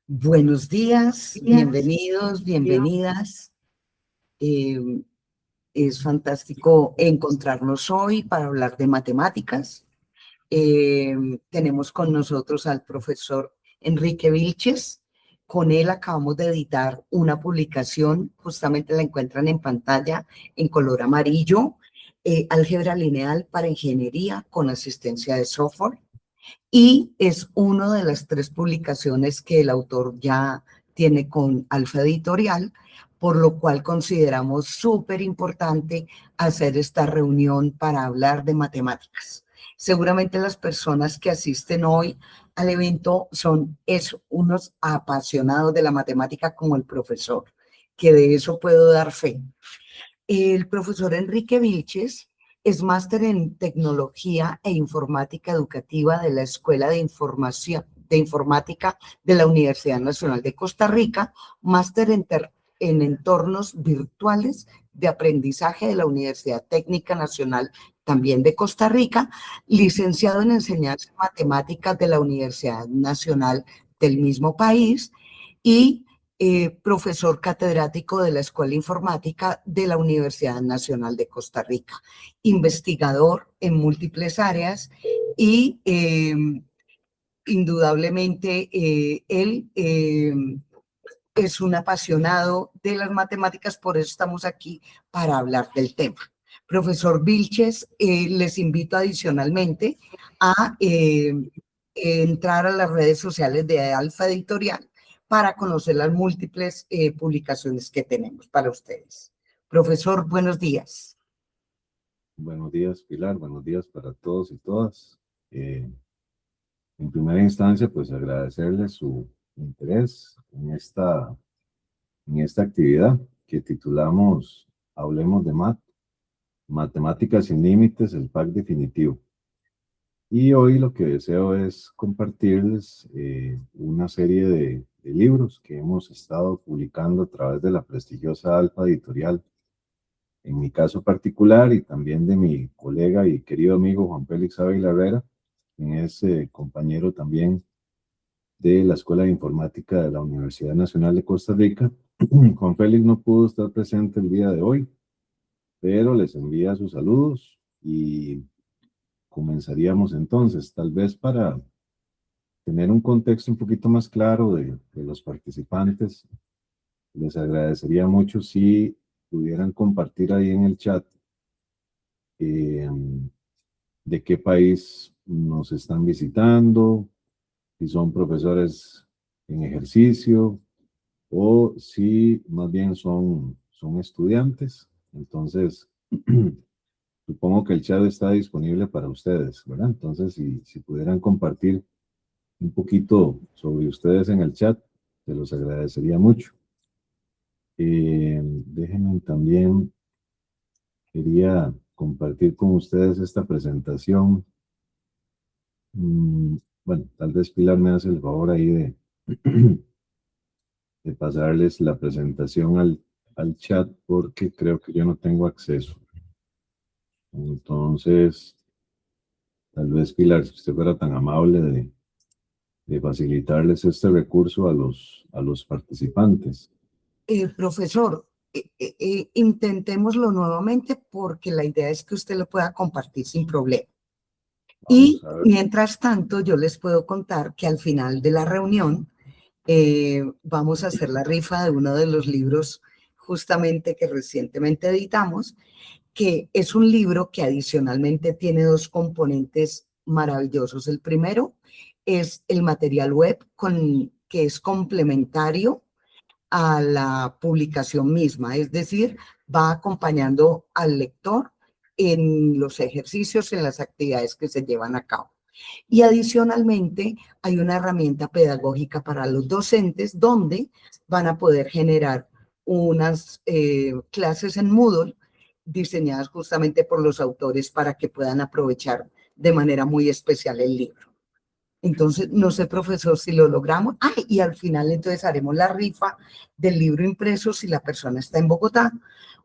Buenos días, bienvenidos, bienvenidas. Es fantástico encontrarnos hoy para hablar de matemáticas. Tenemos con nosotros al profesor Enrique Vilches. Con él acabamos de editar una publicación, justamente la encuentran en pantalla en color amarillo, Álgebra lineal para ingeniería con asistencia de software. Y es una de las 3 publicaciones que el autor ya tiene con Alfa Editorial, por lo cual consideramos súper importante hacer esta reunión para hablar de matemáticas. Seguramente las personas que asisten hoy al evento son unos apasionados de la matemática como el profesor, que de eso puedo dar fe. El profesor Enrique Vilches es máster en Tecnología e Informática Educativa de la Escuela de Informática de la Universidad Nacional de Costa Rica, máster en Entornos Virtuales de Aprendizaje de la Universidad Técnica Nacional también de Costa Rica, licenciado en Enseñanza Matemáticas de la Universidad Nacional del mismo país y profesor catedrático de la Escuela Informática de la Universidad Nacional de Costa Rica, investigador en múltiples áreas y indudablemente él es un apasionado de las matemáticas, por eso estamos aquí para hablar del tema. Profesor Vilches, les invito adicionalmente a entrar a las redes sociales de Alfa Editorial para conocer las múltiples publicaciones que tenemos para ustedes. Profesor, buenos días. Buenos días, Pilar. Buenos días para todos y todas. En primera instancia, pues agradecerles su interés en esta actividad que titulamos Hablemos de Matemáticas sin Límites, el pack definitivo. Y hoy lo que deseo es compartirles una serie de libros que hemos estado publicando a través de la prestigiosa Alfa Editorial. En mi caso particular y también de mi colega y querido amigo Juan Félix Ávila Herrera, quien es compañero también de la Escuela de Informática de la Universidad Nacional de Costa Rica. Juan Félix no pudo estar presente el día de hoy, pero les envía sus saludos y comenzaríamos entonces, tal vez para tener un contexto un poquito más claro de los participantes. Les agradecería mucho si pudieran compartir ahí en el chat de qué país nos están visitando, si son profesores en ejercicio o si más bien son estudiantes. Entonces, supongo que el chat está disponible para ustedes, ¿verdad? Entonces, si pudieran compartir un poquito sobre ustedes en el chat, se los agradecería mucho. Déjenme también, quería compartir con ustedes esta presentación. Bueno, tal vez Pilar me hace el favor ahí de pasarles la presentación al chat porque creo que yo no tengo acceso. Entonces, tal vez Pilar, si usted fuera tan amable de facilitarles este recurso a los participantes. Profesor, intentémoslo nuevamente porque la idea es que usted lo pueda compartir sin problema. Y mientras tanto, yo les puedo contar que al final de la reunión vamos a hacer la rifa de uno de los libros justamente que recientemente editamos, que es un libro que adicionalmente tiene 2 componentes maravillosos. El primero es el material web que es complementario a la publicación misma, es decir, va acompañando al lector en los ejercicios, en las actividades que se llevan a cabo. Y adicionalmente hay una herramienta pedagógica para los docentes donde van a poder generar unas clases en Moodle diseñadas justamente por los autores para que puedan aprovechar de manera muy especial el libro. Entonces, no sé, profesor, si lo logramos. Y al final entonces haremos la rifa del libro impreso si la persona está en Bogotá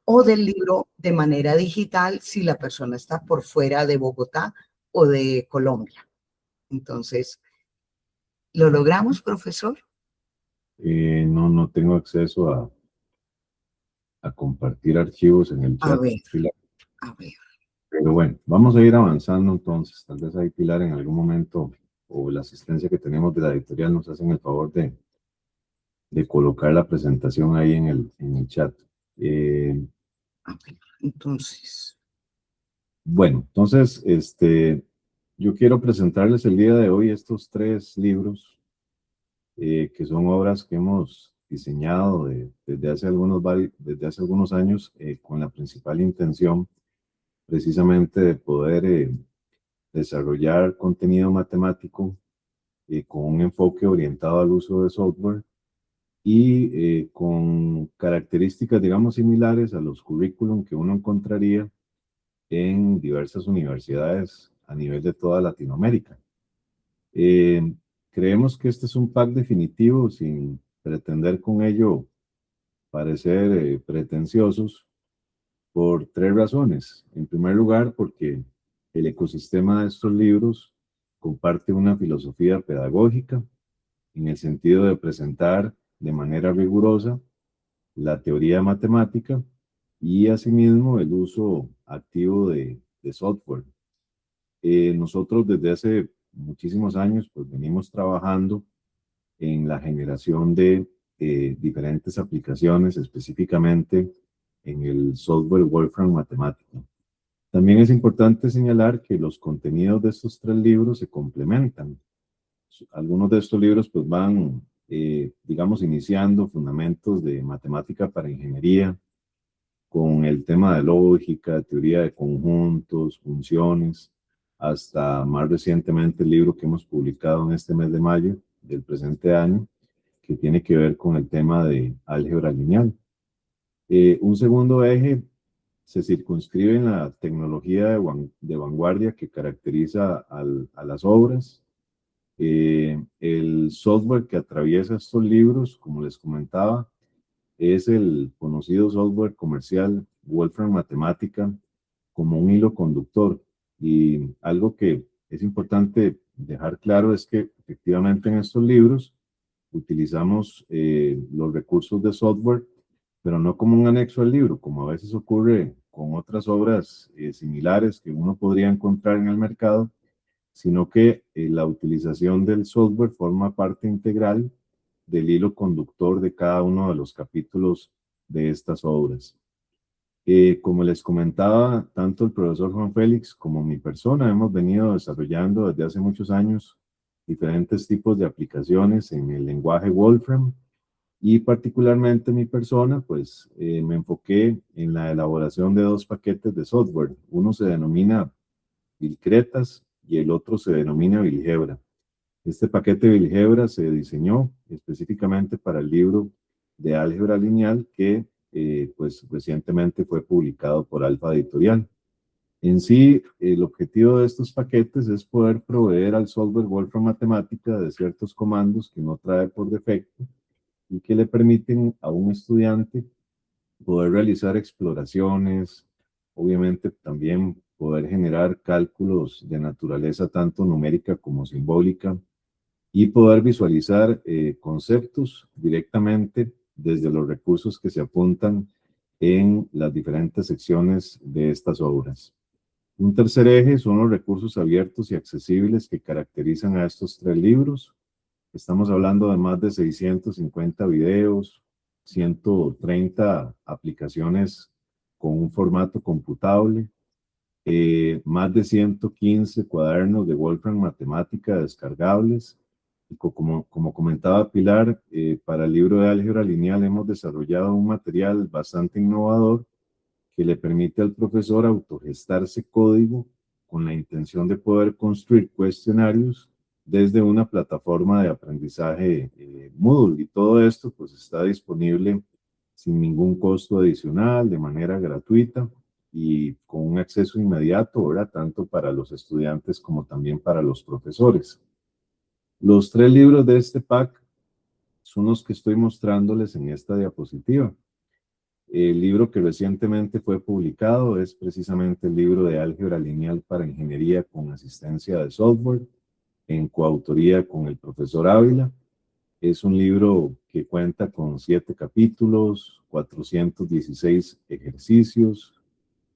o del libro de manera digital si la persona está por fuera de Bogotá o de Colombia. Entonces, ¿lo logramos, profesor? No tengo acceso a compartir archivos en el A chat, ver, Pilar. a ver. Pero bueno, vamos a ir avanzando entonces. Tal vez ahí Pilar en algún momento o la asistencia que tenemos de la editorial nos hacen el favor de colocar la presentación ahí en el chat. Eh, A ver, entonces, bueno, entonces, yo quiero presentarles el día de hoy estos 3 libros que son obras que hemos diseñado desde hace algunos años con la principal intención precisamente de poder desarrollar contenido matemático con un enfoque orientado al uso de software y con características, digamos, similares a los currículum que uno encontraría en diversas universidades a nivel de toda Latinoamérica. Eh, Creemos que este es un pack definitivo sin pretender con ello parecer pretenciosos por 3 razones. En primer lugar, porque el ecosistema de estos libros comparte una filosofía pedagógica en el sentido de presentar de manera rigurosa la teoría matemática y asimismo el uso activo de software. Nosotros desde hace muchísimos años pues venimos trabajando en la generación de diferentes aplicaciones, específicamente en el software Wolfram Matemática. También es importante señalar que los contenidos de estos 3 libros se complementan. Algunos de estos libros pues van, digamos, iniciando fundamentos de matemática para ingeniería, con el tema de lógica, teoría de conjuntos, funciones, hasta más recientemente el libro que hemos publicado en este mes de mayo del presente año, que tiene que ver con el tema de álgebra lineal. Un segundo eje se circunscribe en la tecnología de vanguardia que caracteriza a las obras. El software que atraviesa estos libros, como les comentaba, es el conocido software comercial Wolfram Matemática como un hilo conductor. Y algo que es importante dejar claro es que efectivamente en estos libros utilizamos los recursos de software, pero no como un anexo al libro, como a veces ocurre con otras obras similares que uno podría encontrar en el mercado, sino que la utilización del software forma parte integral del hilo conductor de cada uno de los capítulos de estas obras. Como les comentaba, tanto el profesor Juan Félix como mi persona hemos venido desarrollando desde hace muchos años diferentes tipos de aplicaciones en el lenguaje Wolfram y particularmente mi persona, pues me enfoqué en la elaboración de 2 paquetes de software. Uno se denomina Bilcretas y el otro se denomina Bilgebra. Este paquete Bilgebra se diseñó específicamente para el libro de álgebra lineal que pues recientemente fue publicado por Alfa Editorial. En sí, el objetivo de estos paquetes es poder proveer al software Wolfram Matemática de ciertos comandos que no trae por defecto y que le permiten a un estudiante poder realizar exploraciones, obviamente también poder generar cálculos de naturaleza tanto numérica como simbólica y poder visualizar conceptos directamente desde los recursos que se apuntan en las diferentes secciones de estas obras. Un tercer eje son los recursos abiertos y accesibles que caracterizan a estos 3 libros. Estamos hablando de más de 650 videos, 130 aplicaciones con un formato computable, más de 115 cuadernos de Wolfram Matemática descargables. Y como comentaba Pilar, para el libro de álgebra lineal hemos desarrollado un material bastante innovador que le permite al profesor autogestarse código con la intención de poder construir cuestionarios desde una plataforma de aprendizaje Moodle. Y todo esto pues está disponible sin ningún costo adicional, de manera gratuita y con un acceso inmediato, ¿verdad? Tanto para los estudiantes como también para los profesores. Los 3 libros de este pack son los que estoy mostrándoles en esta diapositiva. El libro que recientemente fue publicado es precisamente el libro de álgebra lineal para ingeniería con asistencia de software, en coautoría con el profesor Ávila. Es un libro que cuenta con 7 capítulos, 416 ejercicios,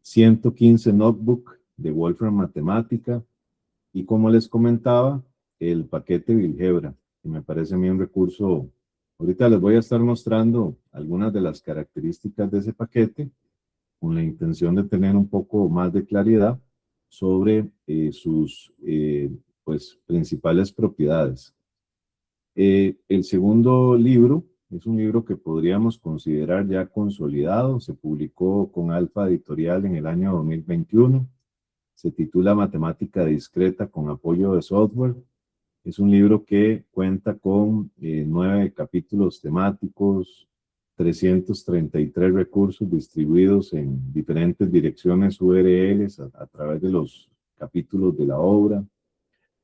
115 notebook de Wolfram Matemática y, como les comentaba, el paquete Bilgebra, que me parece a mí un recurso. Ahorita les voy a estar mostrando algunas de las características de ese paquete con la intención de tener un poco más de claridad sobre sus pues, principales propiedades. El segundo libro es un libro que podríamos considerar ya consolidado. Se publicó con Alfa Editorial en el año 2021. Se titula Matemática Discreta con apoyo de software. Es un libro que cuenta con 9 capítulos temáticos, 333 recursos distribuidos en diferentes direcciones URLs a través de los capítulos de la obra.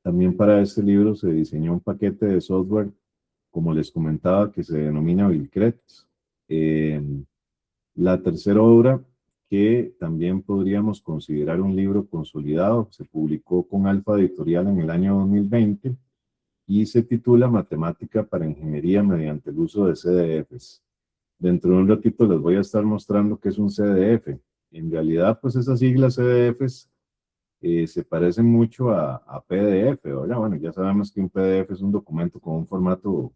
También para este libro se diseñó un paquete de software, como les comentaba, que se denomina Bilcrets. La tercera obra, que también podríamos considerar un libro consolidado, se publicó con Alfa Editorial en el año 2020 y se titula Matemática para Ingeniería mediante el uso de CDFs. Dentro de un ratito les voy a estar mostrando qué es un CDF. En realidad, pues esas siglas CDFs se parecen mucho a PDF, ¿verdad? Bueno, ya sabemos que un PDF es un documento con un formato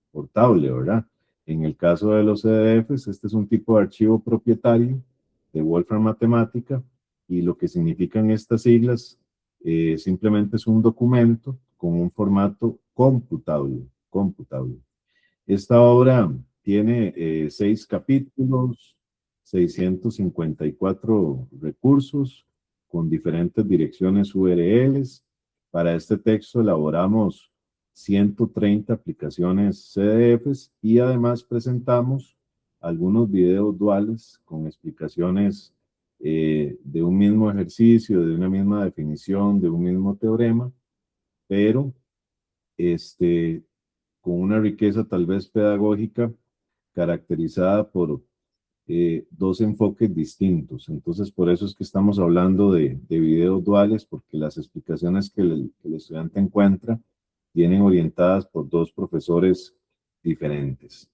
portable, ¿verdad? En el caso de los CDFs, este es un tipo de archivo propietario de Wolfram Matemática y lo que significan estas siglas simplemente es un documento con un formato computable. Esta obra tiene 6 capítulos, 654 recursos con diferentes direcciones URLs. Para este texto elaboramos 130 aplicaciones CDFs y además presentamos algunos videos duales con explicaciones de un mismo ejercicio, de una misma definición, de un mismo teorema, pero con una riqueza tal vez pedagógica caracterizada por 2 enfoques distintos. Entonces, por eso es que estamos hablando de videos duales, porque las explicaciones que el estudiante encuentra vienen orientadas por 2 profesores diferentes.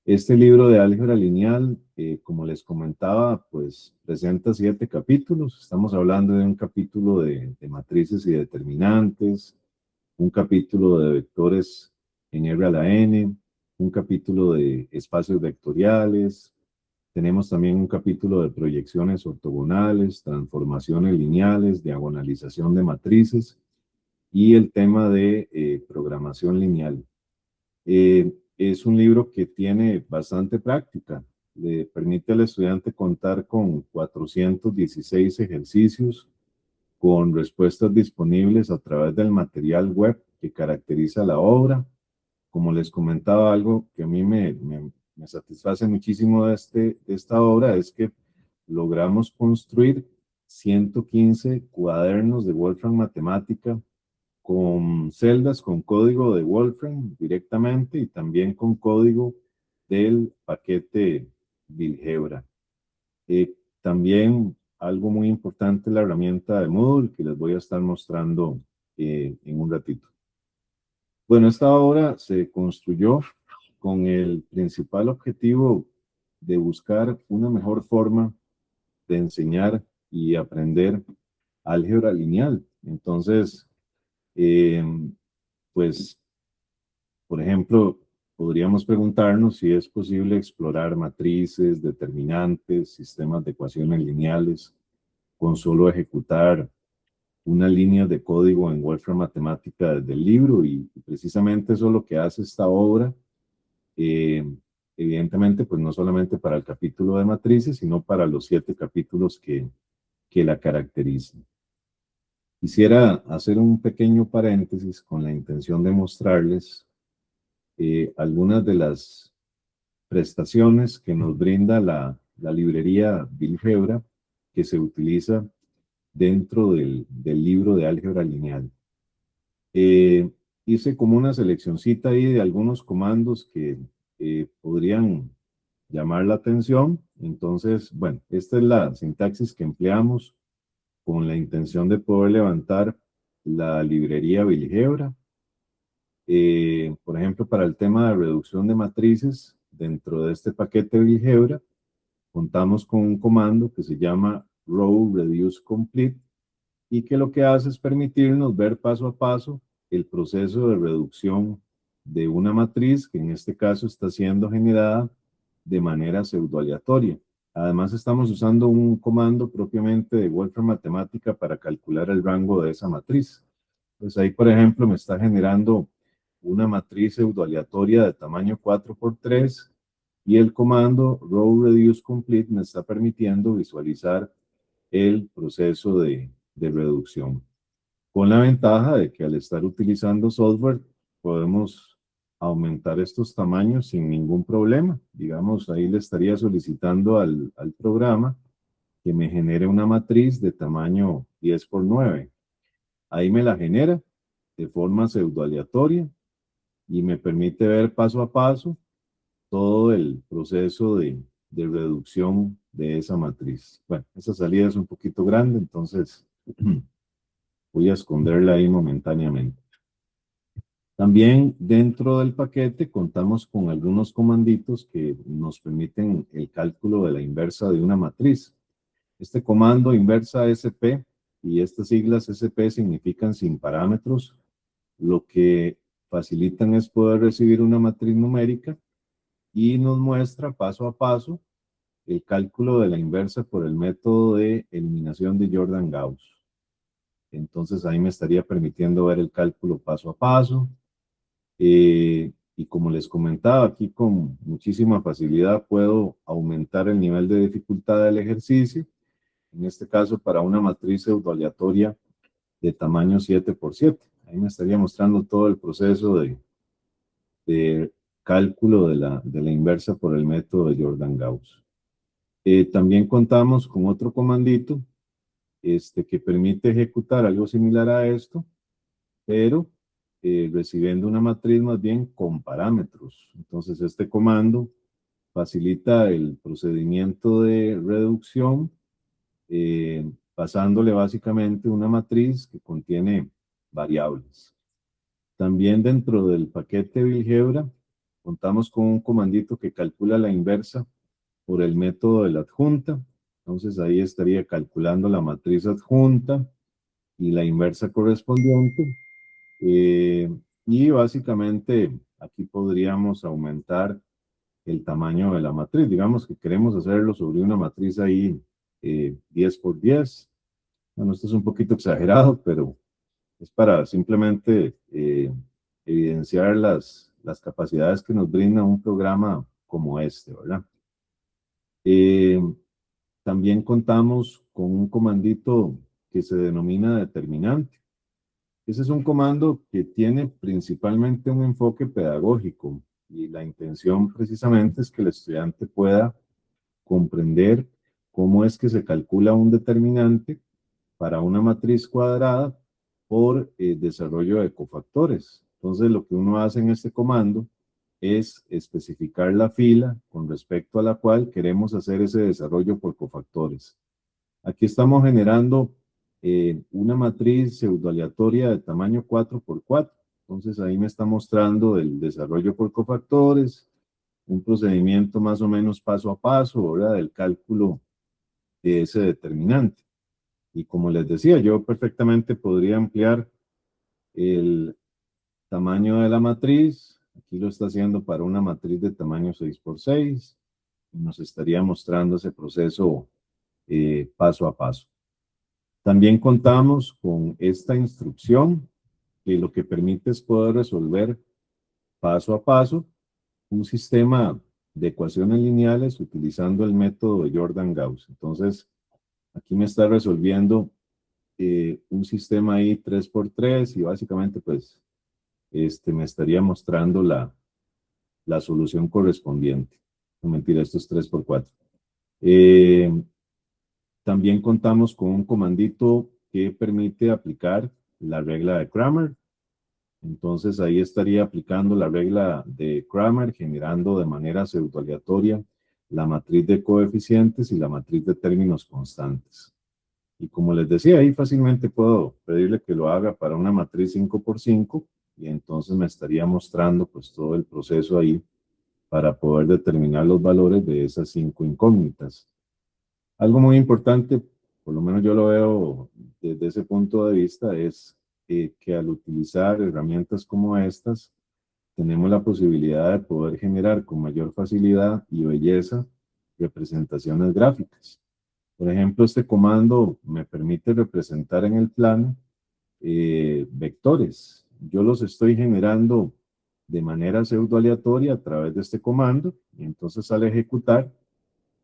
Este libro de álgebra lineal, como les comentaba, pues presenta 7 capítulos. Estamos hablando de un capítulo de matrices y determinantes, un capítulo de vectores en R a la N, un capítulo de espacios vectoriales. Tenemos también un capítulo de proyecciones ortogonales, transformaciones lineales, diagonalización de matrices y el tema de programación lineal. Es un libro que tiene bastante práctica. Le permite al estudiante contar con 416 ejercicios con respuestas disponibles a través del material web que caracteriza la obra. Como les comentaba, algo que a mí me satisface muchísimo de esta obra es que logramos construir 115 cuadernos de Wolfram Matemática con celdas con código de Wolfram directamente y también con código del paquete Bilgebra. También algo muy importante, la herramienta de Moodle, que les voy a estar mostrando en un ratito. Bueno, esta obra se construyó con el principal objetivo de buscar una mejor forma de enseñar y aprender álgebra lineal. Entonces, pues, por ejemplo, podríamos preguntarnos si es posible explorar matrices, determinantes, sistemas de ecuaciones lineales con solo ejecutar una línea de código en Wolfram Matemática desde el libro, y precisamente eso es lo que hace esta obra. Evidentemente, pues no solamente para el capítulo de matrices, sino para los 7 capítulos que la caracterizan. Quisiera hacer un pequeño paréntesis con la intención de mostrarles algunas de las prestaciones que nos brinda la librería Bilgebra, que se utiliza dentro del libro de álgebra lineal. Hice como una seleccioncita ahí de algunos comandos que podrían llamar la atención. Entonces, bueno, esta es la sintaxis que empleamos con la intención de poder levantar la librería Bilgebra. Por ejemplo, para el tema de reducción de matrices, dentro de este paquete de GeoGebra, contamos con un comando que se llama row reduce complete y que lo que hace es permitirnos ver paso a paso el proceso de reducción de una matriz que en este caso está siendo generada de manera pseudoaleatoria. Además, estamos usando un comando propiamente de Wolfram Matemática para calcular el rango de esa matriz. Pues ahí, por ejemplo, me está generando una matriz pseudoaleatoria de tamaño 4×3 y el comando row reduce complete me está permitiendo visualizar el proceso de reducción. Con la ventaja de que al estar utilizando software podemos aumentar estos tamaños sin ningún problema. Digamos, ahí le estaría solicitando al programa que me genere una matriz de tamaño 10×9. Ahí me la genera de forma pseudoaleatoria y me permite ver paso a paso todo el proceso de reducción de esa matriz. Bueno, esa salida es un poquito grande, entonces voy a esconderla ahí momentáneamente. También dentro del paquete contamos con algunos comanditos que nos permiten el cálculo de la inversa de una matriz. Este comando inversa SP y estas siglas SP significan sin parámetros, lo que facilitan es poder recibir una matriz numérica y nos muestra paso a paso el cálculo de la inversa por el método de eliminación de Jordan-Gauss. Entonces ahí me estaría permitiendo ver el cálculo paso a paso. Y como les comentaba, aquí con muchísima facilidad puedo aumentar el nivel de dificultad del ejercicio. En este caso para una matriz pseudoaleatoria de tamaño 7×7. Ahí me estaría mostrando todo el proceso de cálculo de la inversa por el método de Jordan-Gauss. También contamos con otro comandito que permite ejecutar algo similar a esto, pero recibiendo una matriz más bien con parámetros. Entonces este comando facilita el procedimiento de reducción pasándole básicamente una matriz que contiene variables. También dentro del paquete GeoGebra contamos con un comandito que calcula la inversa por el método de la adjunta. Entonces ahí estaría calculando la matriz adjunta y la inversa correspondiente. Y básicamente aquí podríamos aumentar el tamaño de la matriz. Digamos que queremos hacerlo sobre una matriz ahí 10×10. Bueno, esto es un poquito exagerado, pero es para simplemente evidenciar las capacidades que nos brinda un programa como este, ¿verdad? También contamos con un comandito que se denomina determinante. Ese es un comando que tiene principalmente un enfoque pedagógico y la intención precisamente es que el estudiante pueda comprender cómo es que se calcula un determinante para una matriz cuadrada por desarrollo de cofactores. Entonces lo que uno hace en este comando es especificar la fila con respecto a la cual queremos hacer ese desarrollo por cofactores. Aquí estamos generando una matriz pseudoaleatoria de tamaño 4×4. Entonces ahí me está mostrando el desarrollo por cofactores, un procedimiento más o menos paso a paso, ¿verdad? Del cálculo de ese determinante. Y como les decía, yo perfectamente podría ampliar el tamaño de la matriz. Aquí lo está haciendo para una matriz de tamaño 6×6. Y nos estaría mostrando ese proceso paso a paso. También contamos con esta instrucción que lo que permite es poder resolver paso a paso un sistema de ecuaciones lineales utilizando el método de Jordan-Gauss. Entonces, aquí me está resolviendo un sistema ahí 3×3 y básicamente pues me estaría mostrando la solución correspondiente. No, mentira, esto es 3×4. También contamos con un comandito que permite aplicar la regla de Cramer. Entonces ahí estaría aplicando la regla de Cramer, generando de manera pseudoaleatoria la matriz de coeficientes y la matriz de términos constantes. Y como les decía, ahí fácilmente puedo pedirle que lo haga para una matriz 5×5 y entonces me estaría mostrando pues todo el proceso ahí para poder determinar los valores de esas 5 incógnitas. Algo muy importante, por lo menos yo lo veo desde ese punto de vista, es que al utilizar herramientas como estas, tenemos la posibilidad de poder generar con mayor facilidad y belleza representaciones gráficas. Por ejemplo, este comando me permite representar en el plano vectores. Yo los estoy generando de manera pseudo aleatoria a través de este comando, y entonces al ejecutar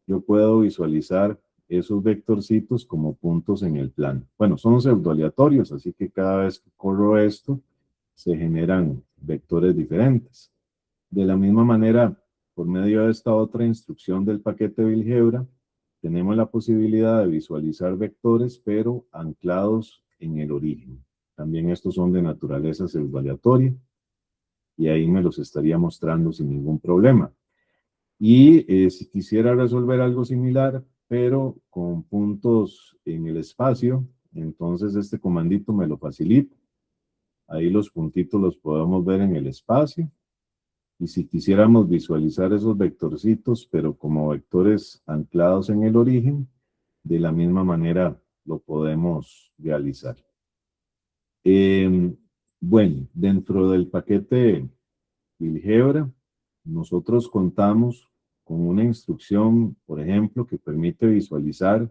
yo puedo visualizar esos vectorcitos como puntos en el plano. Bueno, son pseudo aleatorios, así que cada vez que corro esto, se generan vectores diferentes. De la misma manera, por medio de esta otra instrucción del paquete BuildGeoebra, tenemos la posibilidad de visualizar vectores, pero anclados en el origen. También estos son de naturaleza pseudo-aleatoria, y ahí me los estaría mostrando sin ningún problema. Y si quisiera resolver algo similar, pero con puntos en el espacio, entonces este comandito me lo facilita. Ahí los puntitos los podemos ver en el espacio. Y si quisiéramos visualizar esos vectorcitos, pero como vectores anclados en el origen, de la misma manera lo podemos realizar. Bueno, dentro del paquete BuildGeoebra, nosotros contamos con una instrucción, por ejemplo, que permite visualizar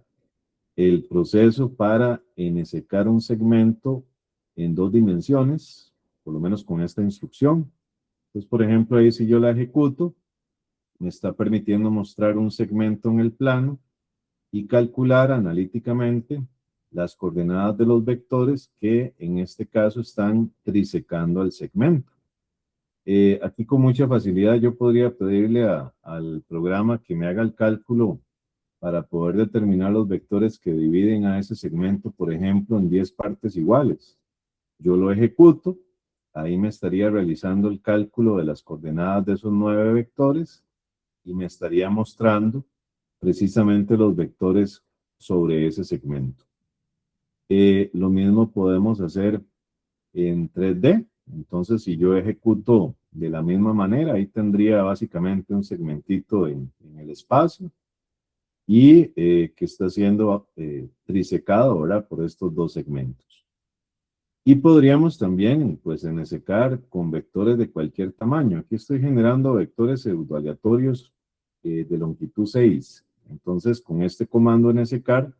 el proceso para ensecar un segmento en 2 dimensiones, por lo menos con esta instrucción. Entonces, por ejemplo, ahí si yo la ejecuto, me está permitiendo mostrar un segmento en el plano y calcular analíticamente las coordenadas de los vectores que en este caso están trisecando al segmento. Aquí con mucha facilidad yo podría pedirle al programa que me haga el cálculo para poder determinar los vectores que dividen a ese segmento, por ejemplo, en 10 partes iguales. Yo lo ejecuto, ahí me estaría realizando el cálculo de las coordenadas de esos 9 vectores y me estaría mostrando precisamente los vectores sobre ese segmento. Lo mismo podemos hacer en 3D. Entonces, si yo ejecuto de la misma manera, ahí tendría básicamente un segmentito en el espacio y que está siendo trisecado, ¿verdad? Por estos 2 segmentos. Y podríamos también, pues, ensecar con vectores de cualquier tamaño. Aquí estoy generando vectores pseudoaleatorios de longitud 6. Entonces, con este comando ensecar,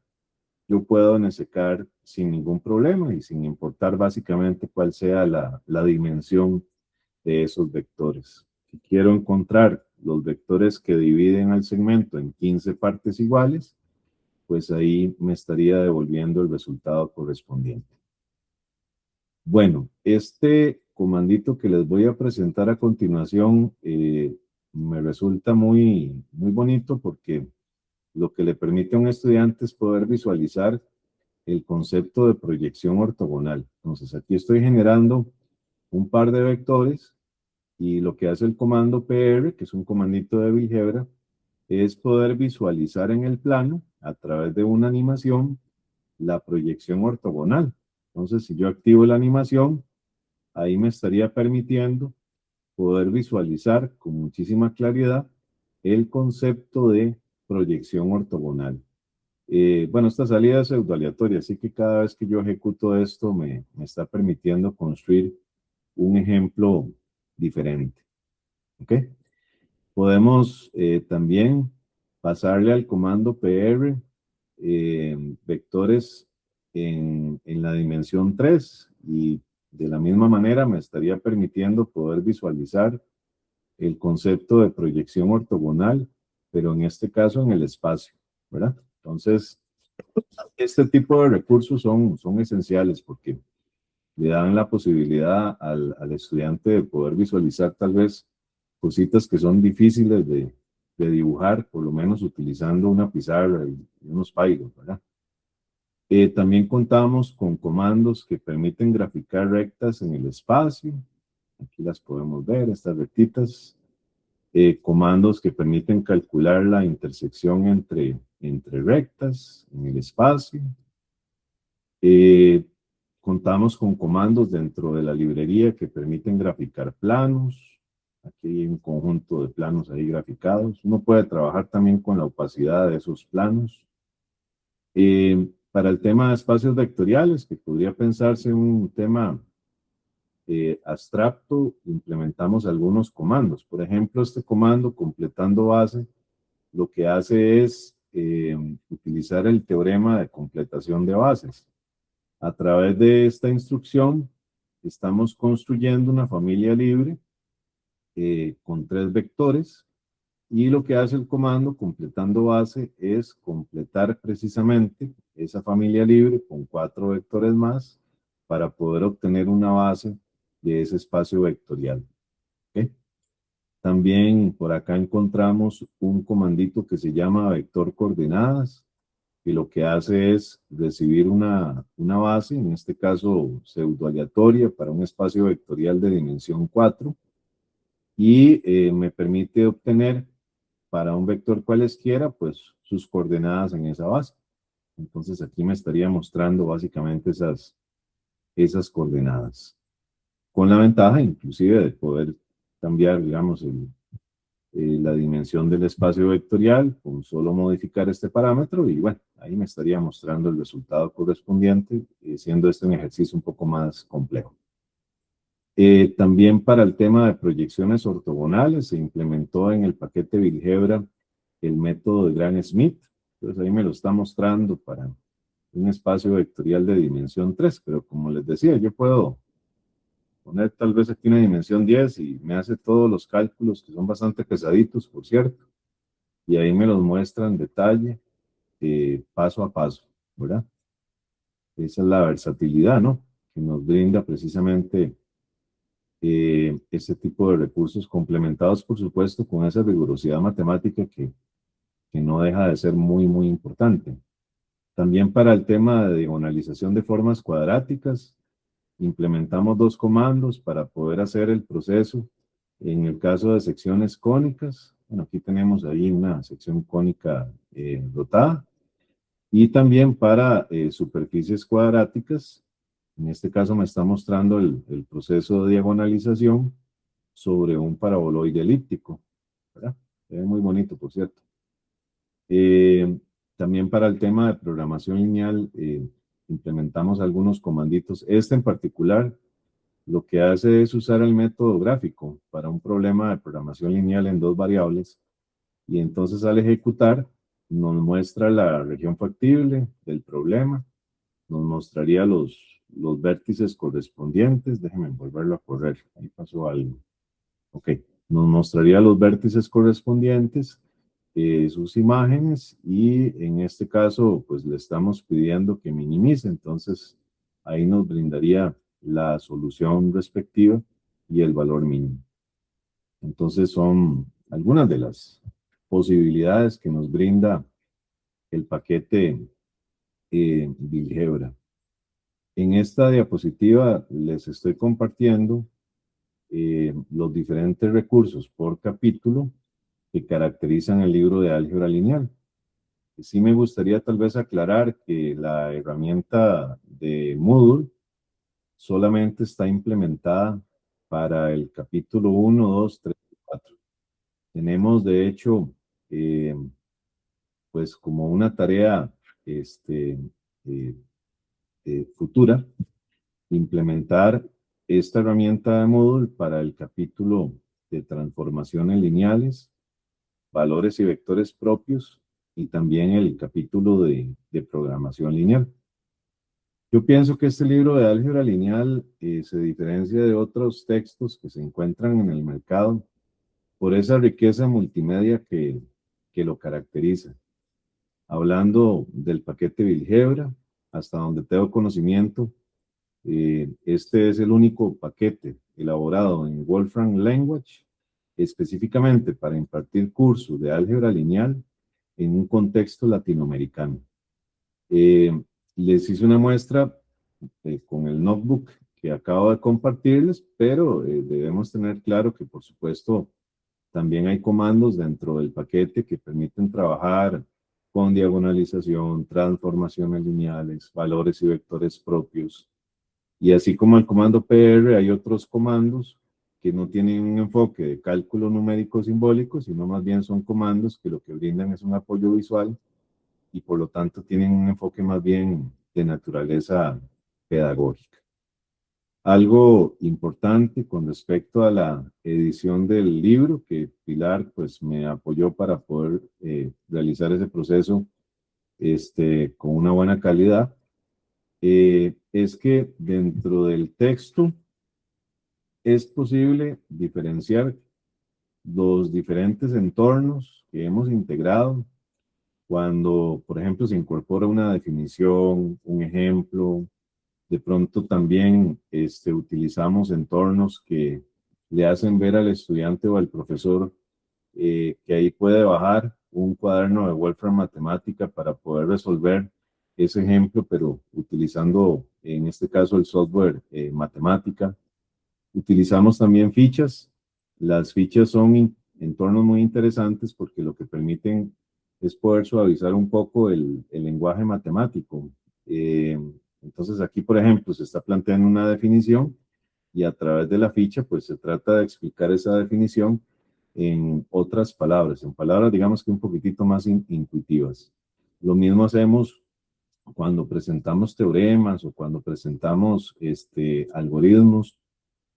yo puedo ensecar sin ningún problema y sin importar básicamente cuál sea la dimensión de esos vectores. Si quiero encontrar los vectores que dividen al segmento en 15 partes iguales, pues ahí me estaría devolviendo el resultado correspondiente. Bueno, este comandito que les voy a presentar a continuación me resulta muy bonito porque lo que le permite a un estudiante es poder visualizar el concepto de proyección ortogonal. Entonces aquí estoy generando un par de vectores y lo que hace el comando PR, que es un comandito de BuildGeoebra, es poder visualizar en el plano, a través de una animación, la proyección ortogonal. Entonces, si yo activo la animación, ahí me estaría permitiendo poder visualizar con muchísima claridad el concepto de proyección ortogonal. Bueno, esta salida es pseudoaleatoria, así que cada vez que yo ejecuto esto me está permitiendo construir un ejemplo diferente. ¿Ok? Podemos también pasarle al comando PR vectores en la dimensión 3 y de la misma manera me estaría permitiendo poder visualizar el concepto de proyección ortogonal, pero en este caso en el espacio, ¿verdad? Entonces, este tipo de recursos son esenciales porque le dan la posibilidad al estudiante de poder visualizar tal vez cositas que son difíciles de dibujar, por lo menos utilizando una pizarra y unos pailos, ¿verdad? También contamos con comandos que permiten graficar rectas en el espacio. Aquí las podemos ver, estas rectitas. Comandos que permiten calcular la intersección entre rectas en el espacio. Contamos con comandos dentro de la librería que permiten graficar planos. Aquí hay un conjunto de planos ahí graficados. Uno puede trabajar también con la opacidad de esos planos. Para el tema de espacios vectoriales, que podría pensarse un tema abstracto, implementamos algunos comandos. Por ejemplo, este comando, completando base, lo que hace es utilizar el teorema de completación de bases. A través de esta instrucción, estamos construyendo una familia libre con 3 vectores, y lo que hace el comando completando base es completar precisamente esa familia libre con 4 vectores más para poder obtener una base de ese espacio vectorial. ¿Okay? También por acá encontramos un comandito que se llama vector coordenadas, y lo que hace es recibir una base, en este caso pseudoaleatoria, para un espacio vectorial de dimensión 4, y me permite obtener para un vector cualesquiera, pues sus coordenadas en esa base. Entonces aquí me estaría mostrando básicamente esas coordenadas, con la ventaja inclusive de poder cambiar, digamos, la dimensión del espacio vectorial con solo modificar este parámetro, y bueno, ahí me estaría mostrando el resultado correspondiente, siendo este un ejercicio un poco más complejo. También para el tema de proyecciones ortogonales se implementó en el paquete Bilgebra el método de Gram-Schmidt. Entonces ahí me lo está mostrando para un espacio vectorial de dimensión 3, pero como les decía, yo puedo poner tal vez aquí una dimensión 10 y me hace todos los cálculos, que son bastante pesaditos, por cierto, y ahí me los muestra en detalle, paso a paso, ¿verdad? Esa es la versatilidad, ¿no? Que nos brinda precisamente ese tipo de recursos, complementados, por supuesto, con esa rigurosidad matemática que no deja de ser muy, muy importante. También para el tema de diagonalización de formas cuadráticas, implementamos 2 comandos para poder hacer el proceso. En el caso de secciones cónicas, bueno, aquí tenemos ahí una sección cónica dotada, y también para superficies cuadráticas. En este caso me está mostrando el proceso de diagonalización sobre un paraboloide elíptico, ¿verdad? Se ve muy bonito, por cierto. También para el tema de programación lineal, implementamos algunos comanditos. Este en particular, lo que hace es usar el método gráfico para un problema de programación lineal en 2 variables, y entonces al ejecutar nos muestra la región factible del problema, nos mostraría los vértices correspondientes. Déjenme volverlo a correr, ahí pasó algo. Ok, nos mostraría los vértices correspondientes, sus imágenes, y en este caso pues le estamos pidiendo que minimice, entonces ahí nos brindaría la solución respectiva y el valor mínimo. Entonces son algunas de las posibilidades que nos brinda el paquete Bilgebra. En esta diapositiva les estoy compartiendo los diferentes recursos por capítulo que caracterizan el libro de álgebra lineal. Sí me gustaría tal vez aclarar que la herramienta de Moodle solamente está implementada para el capítulo 1, 2, 3 y 4. Tenemos de hecho pues como una tarea futura, implementar esta herramienta de Moodle para el capítulo de transformaciones lineales, valores y vectores propios, y también el capítulo de programación lineal. Yo pienso que este libro de álgebra lineal se diferencia de otros textos que se encuentran en el mercado por esa riqueza multimedia que lo caracteriza. Hablando del paquete Bilgebra, hasta donde tengo conocimiento, este es el único paquete elaborado en Wolfram Language específicamente para impartir cursos de álgebra lineal en un contexto latinoamericano. Les hice una muestra con el notebook que acabo de compartirles, pero debemos tener claro que, por supuesto, también hay comandos dentro del paquete que permiten trabajar con diagonalización, transformaciones lineales, valores y vectores propios, Y así como el comando PR, hay otros comandos que no tienen un enfoque de cálculo numérico simbólico, sino más bien son comandos que lo que brindan es un apoyo visual y por lo tanto tienen un enfoque más bien de naturaleza pedagógica. Algo importante con respecto a la edición del libro, que Pilar pues me apoyó para poder realizar ese proceso con una buena calidad, es que dentro del texto es posible diferenciar los diferentes entornos que hemos integrado cuando, por ejemplo, se incorpora una definición, un ejemplo. De pronto también utilizamos entornos que le hacen ver al estudiante o al profesor que ahí puede bajar un cuaderno de Wolfram Matemática para poder resolver ese ejemplo, pero utilizando en este caso el software Matemática. Utilizamos también fichas. Las fichas son entornos muy interesantes porque lo que permiten es poder suavizar un poco el lenguaje matemático. Entonces aquí, por ejemplo, se está planteando una definición y a través de la ficha, pues se trata de explicar esa definición en otras palabras, en palabras digamos que un poquitito más intuitivas. Lo mismo hacemos cuando presentamos teoremas o cuando presentamos algoritmos.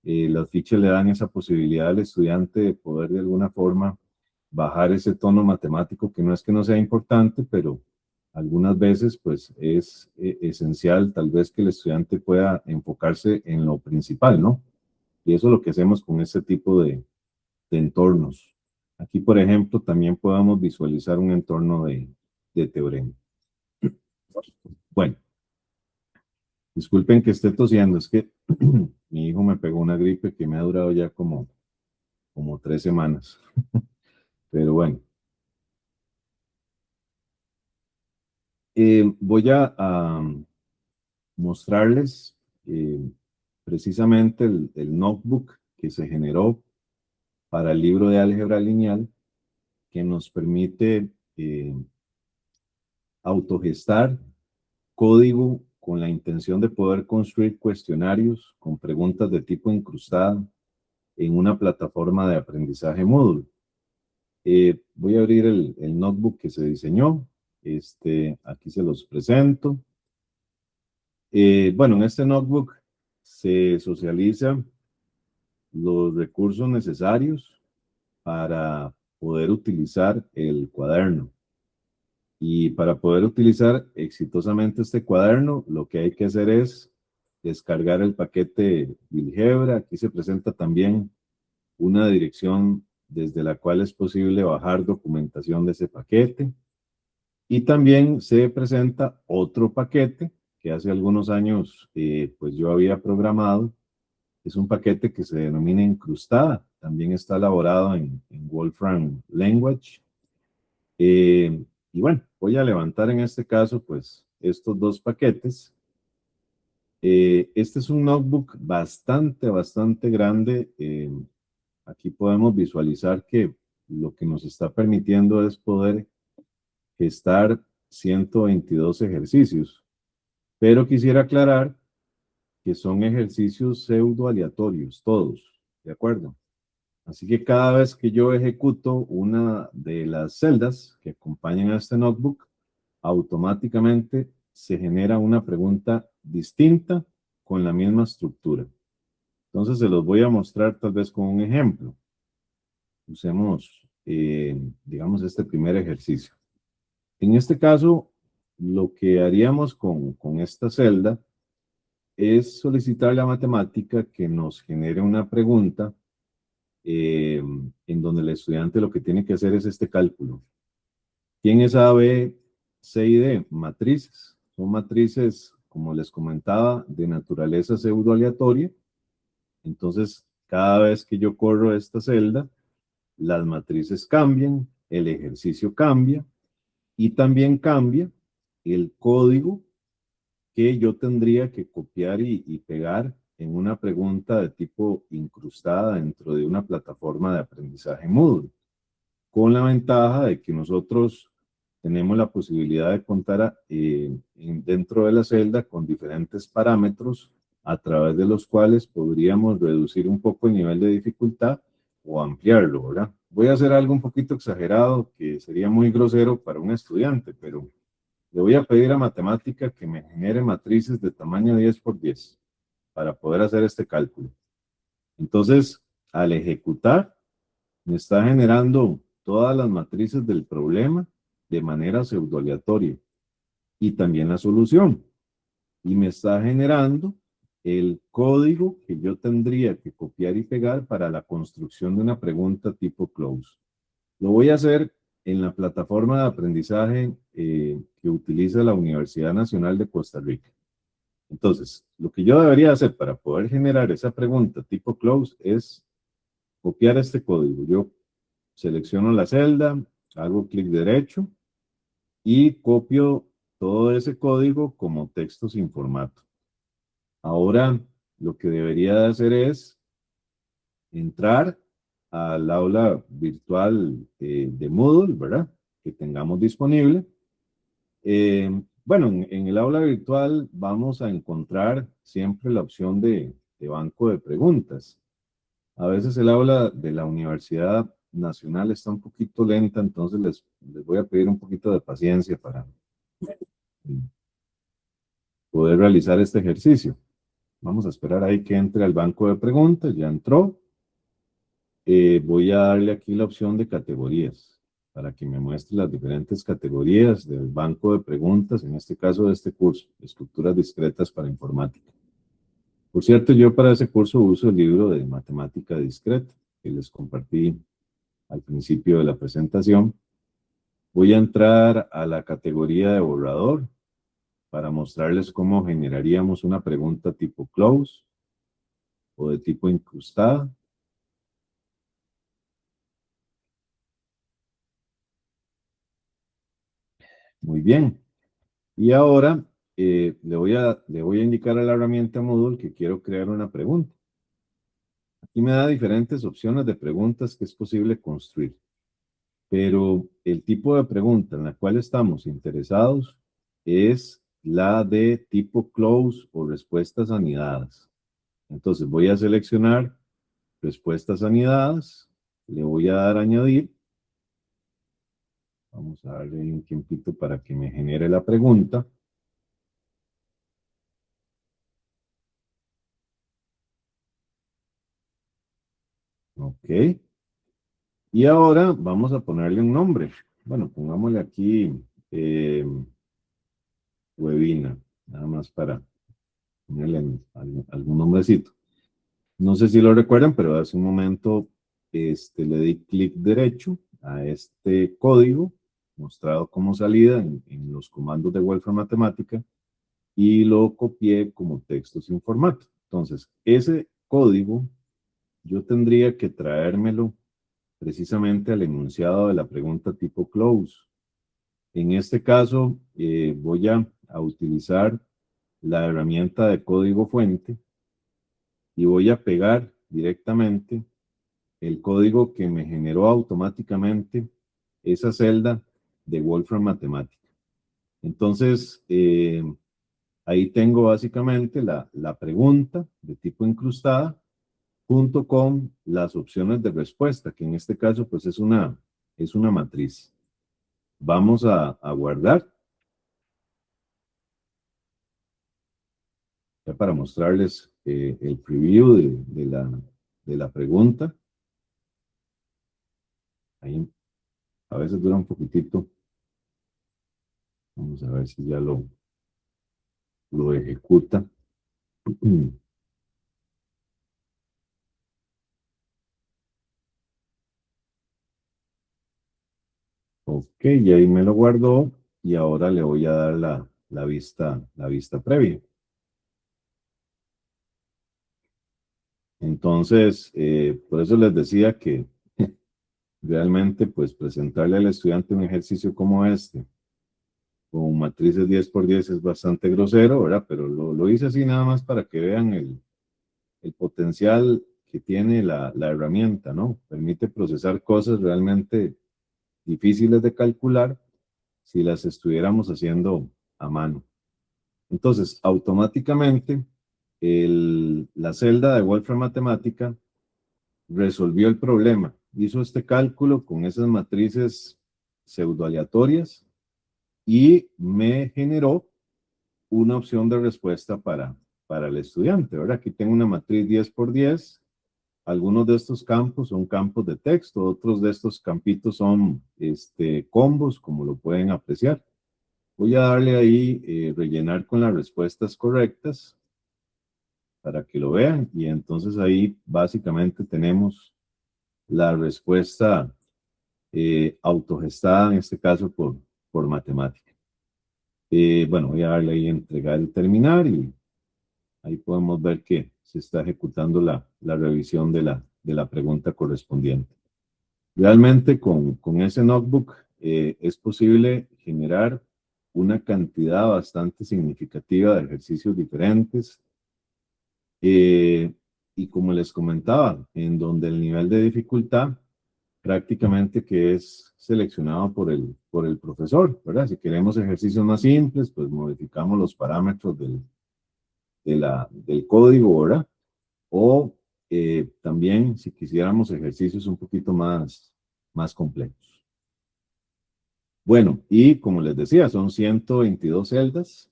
Las fichas le dan esa posibilidad al estudiante de poder de alguna forma bajar ese tono matemático que no es que no sea importante, pero algunas veces pues es esencial tal vez que el estudiante pueda enfocarse en lo principal, ¿no? Y eso es lo que hacemos con este tipo de entornos. Aquí, por ejemplo, también podemos visualizar un entorno de teorema. Bueno, disculpen que esté tosiendo, es que mi hijo me pegó una gripe que me ha durado ya como 3 semanas. Pero bueno, voy a mostrarles precisamente el notebook que se generó para el libro de álgebra lineal que nos permite autogestar código con la intención de poder construir cuestionarios con preguntas de tipo incrustada en una plataforma de aprendizaje Moodle. Voy a abrir el notebook que se diseñó. Aquí se los presento. Bueno, en este notebook se socializan los recursos necesarios para poder utilizar el cuaderno. Y para poder utilizar exitosamente este cuaderno, lo que hay que hacer es descargar el paquete Bilgebra. Aquí se presenta también una dirección desde la cual es posible bajar documentación de ese paquete. Y también se presenta otro paquete que hace algunos años pues yo había programado. Es un paquete que se denomina incrustada. También está elaborado en Wolfram Language. Y bueno, voy a levantar en este caso pues estos dos paquetes. Este es un notebook bastante grande. Aquí podemos visualizar que lo que nos está permitiendo es poder gestar 122 ejercicios. Pero quisiera aclarar que son ejercicios pseudo aleatorios, todos, ¿de acuerdo? Así que cada vez que yo ejecuto una de las celdas que acompañan a este notebook, automáticamente se genera una pregunta distinta con la misma estructura. Entonces se los voy a mostrar tal vez con un ejemplo. Usemos, digamos, este primer ejercicio. En este caso, lo que haríamos con esta celda es solicitar a la matemática que nos genere una pregunta en donde el estudiante lo que tiene que hacer es este cálculo. ¿Quién es A, B, C y D? Matrices. Son matrices, como les comentaba, de naturaleza pseudo aleatoria. Entonces, cada vez que yo corro esta celda, las matrices cambian, el ejercicio cambia y también cambia el código que yo tendría que copiar y pegar en una pregunta de tipo incrustada dentro de una plataforma de aprendizaje Moodle, con la ventaja de que nosotros tenemos la posibilidad de contar dentro de la celda con diferentes parámetros a través de los cuales podríamos reducir un poco el nivel de dificultad o ampliarlo, ¿verdad? Voy a hacer algo un poquito exagerado, que sería muy grosero para un estudiante, pero le voy a pedir a matemática que me genere matrices de tamaño 10 por 10 para poder hacer este cálculo. Entonces, al ejecutar, me está generando todas las matrices del problema de manera pseudo-aleatoria y también la solución. Y me está generando el código que yo tendría que copiar y pegar para la construcción de una pregunta tipo close. Lo voy a hacer en la plataforma de aprendizaje que utiliza la Universidad Nacional de Costa Rica. Entonces, lo que yo debería hacer para poder generar esa pregunta tipo close es copiar este código. Yo selecciono la celda, hago clic derecho y copio todo ese código como texto sin formato. Ahora, lo que debería de hacer es entrar al aula virtual de Moodle, ¿verdad? Que tengamos disponible. Bueno, en el aula virtual vamos a encontrar siempre la opción de banco de preguntas. A veces el aula de la Universidad Nacional está un poquito lenta, entonces les voy a pedir un poquito de paciencia para poder realizar este ejercicio. Vamos a esperar ahí que entre al banco de preguntas, ya entró. Voy a darle aquí la opción de categorías para que me muestre las diferentes categorías del banco de preguntas, en este caso de este curso, estructuras discretas para informática. Por cierto, yo para ese curso uso el libro de matemática discreta que les compartí al principio de la presentación. Voy a entrar a la categoría de borrador para mostrarles cómo generaríamos una pregunta tipo close o de tipo incrustada. Muy bien. Y ahora le voy a indicar a la herramienta Moodle que quiero crear una pregunta. Aquí me da diferentes opciones de preguntas que es posible construir. Pero el tipo de pregunta en la cual estamos interesados es la de tipo close o respuestas anidadas. Entonces voy a seleccionar respuestas anidadas, le voy a dar a añadir. Vamos a darle un tiempito para que me genere la pregunta. Ok. Y ahora vamos a ponerle un nombre. Bueno, pongámosle aquí webinar, nada más para ponerle algún nombrecito. No sé si lo recuerdan, pero hace un momento le di clic derecho a este código mostrado como salida en los comandos de Wolfram Matemática y lo copié como texto sin formato. Entonces, ese código yo tendría que traérmelo precisamente al enunciado de la pregunta tipo close. En este caso, voy a utilizar la herramienta de código fuente y voy a pegar directamente el código que me generó automáticamente esa celda de Wolfram Matemática. Entonces, ahí tengo básicamente la pregunta de tipo incrustada junto con las opciones de respuesta, que en este caso pues es una matriz. Vamos a guardar ya para mostrarles el preview de la pregunta. Ahí a veces dura un poquitito. Vamos a ver si ya lo ejecuta. Ok, y ahí me lo guardó y ahora le voy a dar la vista previa. Entonces, por eso les decía que realmente, pues, presentarle al estudiante un ejercicio como este, con matrices 10 por 10 es bastante grosero, ¿verdad? Pero lo hice así nada más para que vean el potencial que tiene la herramienta, ¿no? Permite procesar cosas realmente difíciles de calcular si las estuviéramos haciendo a mano. Entonces, automáticamente la celda de Wolfram Matemática resolvió el problema. Hizo este cálculo con esas matrices pseudoaleatorias y me generó una opción de respuesta para el estudiante, ¿verdad? Aquí tengo una matriz 10 por 10. Algunos de estos campos son campos de texto, otros de estos campitos son combos, como lo pueden apreciar. Voy a darle ahí rellenar con las respuestas correctas para que lo vean, y entonces ahí básicamente tenemos la respuesta autogestada, en este caso por matemática. Bueno, voy a darle ahí entregar y terminar, y ahí podemos ver que se está ejecutando la revisión de la pregunta correspondiente. Realmente con ese notebook es posible generar una cantidad bastante significativa de ejercicios diferentes, y como les comentaba, en donde el nivel de dificultad prácticamente que es seleccionado por el profesor, ¿verdad? Si queremos ejercicios más simples, pues modificamos los parámetros del código, ¿verdad? O también si quisiéramos ejercicios un poquito más complejos. Bueno, y como les decía, son 122 celdas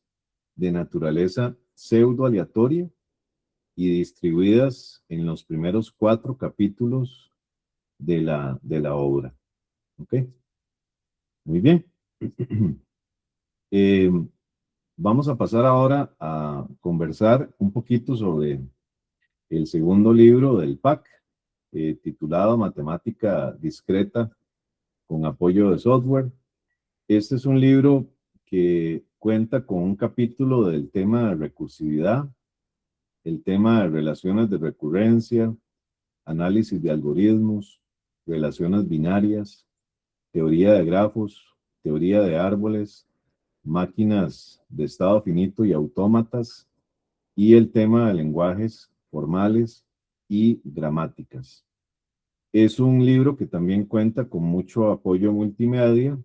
de naturaleza pseudo aleatoria y distribuidas en los primeros 4 capítulos de la obra. ¿Ok? Muy bien. Vamos a pasar ahora a conversar un poquito sobre el segundo libro del PAC, titulado Matemática Discreta con apoyo de software. Este es un libro que cuenta con un capítulo del tema de recursividad, el tema de relaciones de recurrencia, análisis de algoritmos, relaciones binarias, teoría de grafos, teoría de árboles, máquinas de estado finito y autómatas, y el tema de lenguajes formales y gramáticas. Es un libro que también cuenta con mucho apoyo multimedia,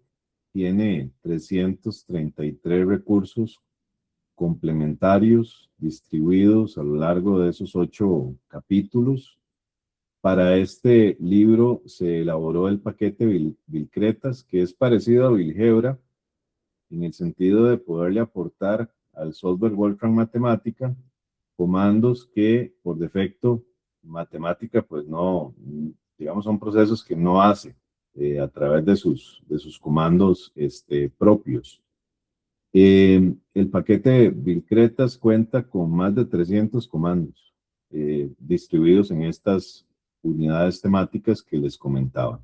tiene 333 recursos complementarios distribuidos a lo largo de esos 8 capítulos. Para este libro se elaboró el paquete Bilcretas, que es parecido a Bilgebra en el sentido de poderle aportar al software Wolfram Matemática comandos que por defecto matemática pues no, digamos, son procesos que no hace a través de sus comandos propios. El paquete Bilcretas cuenta con más de 300 comandos distribuidos en estas unidades temáticas que les comentaba.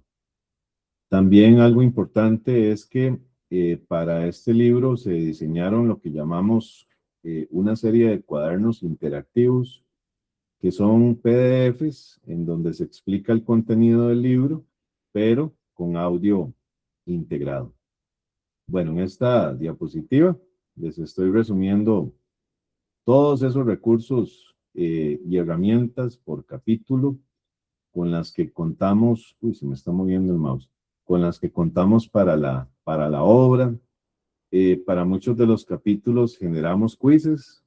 También algo importante es que para este libro se diseñaron lo que llamamos una serie de cuadernos interactivos, que son PDFs en donde se explica el contenido del libro, pero con audio integrado. Bueno, en esta diapositiva les estoy resumiendo todos esos recursos y herramientas por capítulo con las que contamos, se me está moviendo el mouse, con las que contamos para la obra. Para muchos de los capítulos generamos quizzes.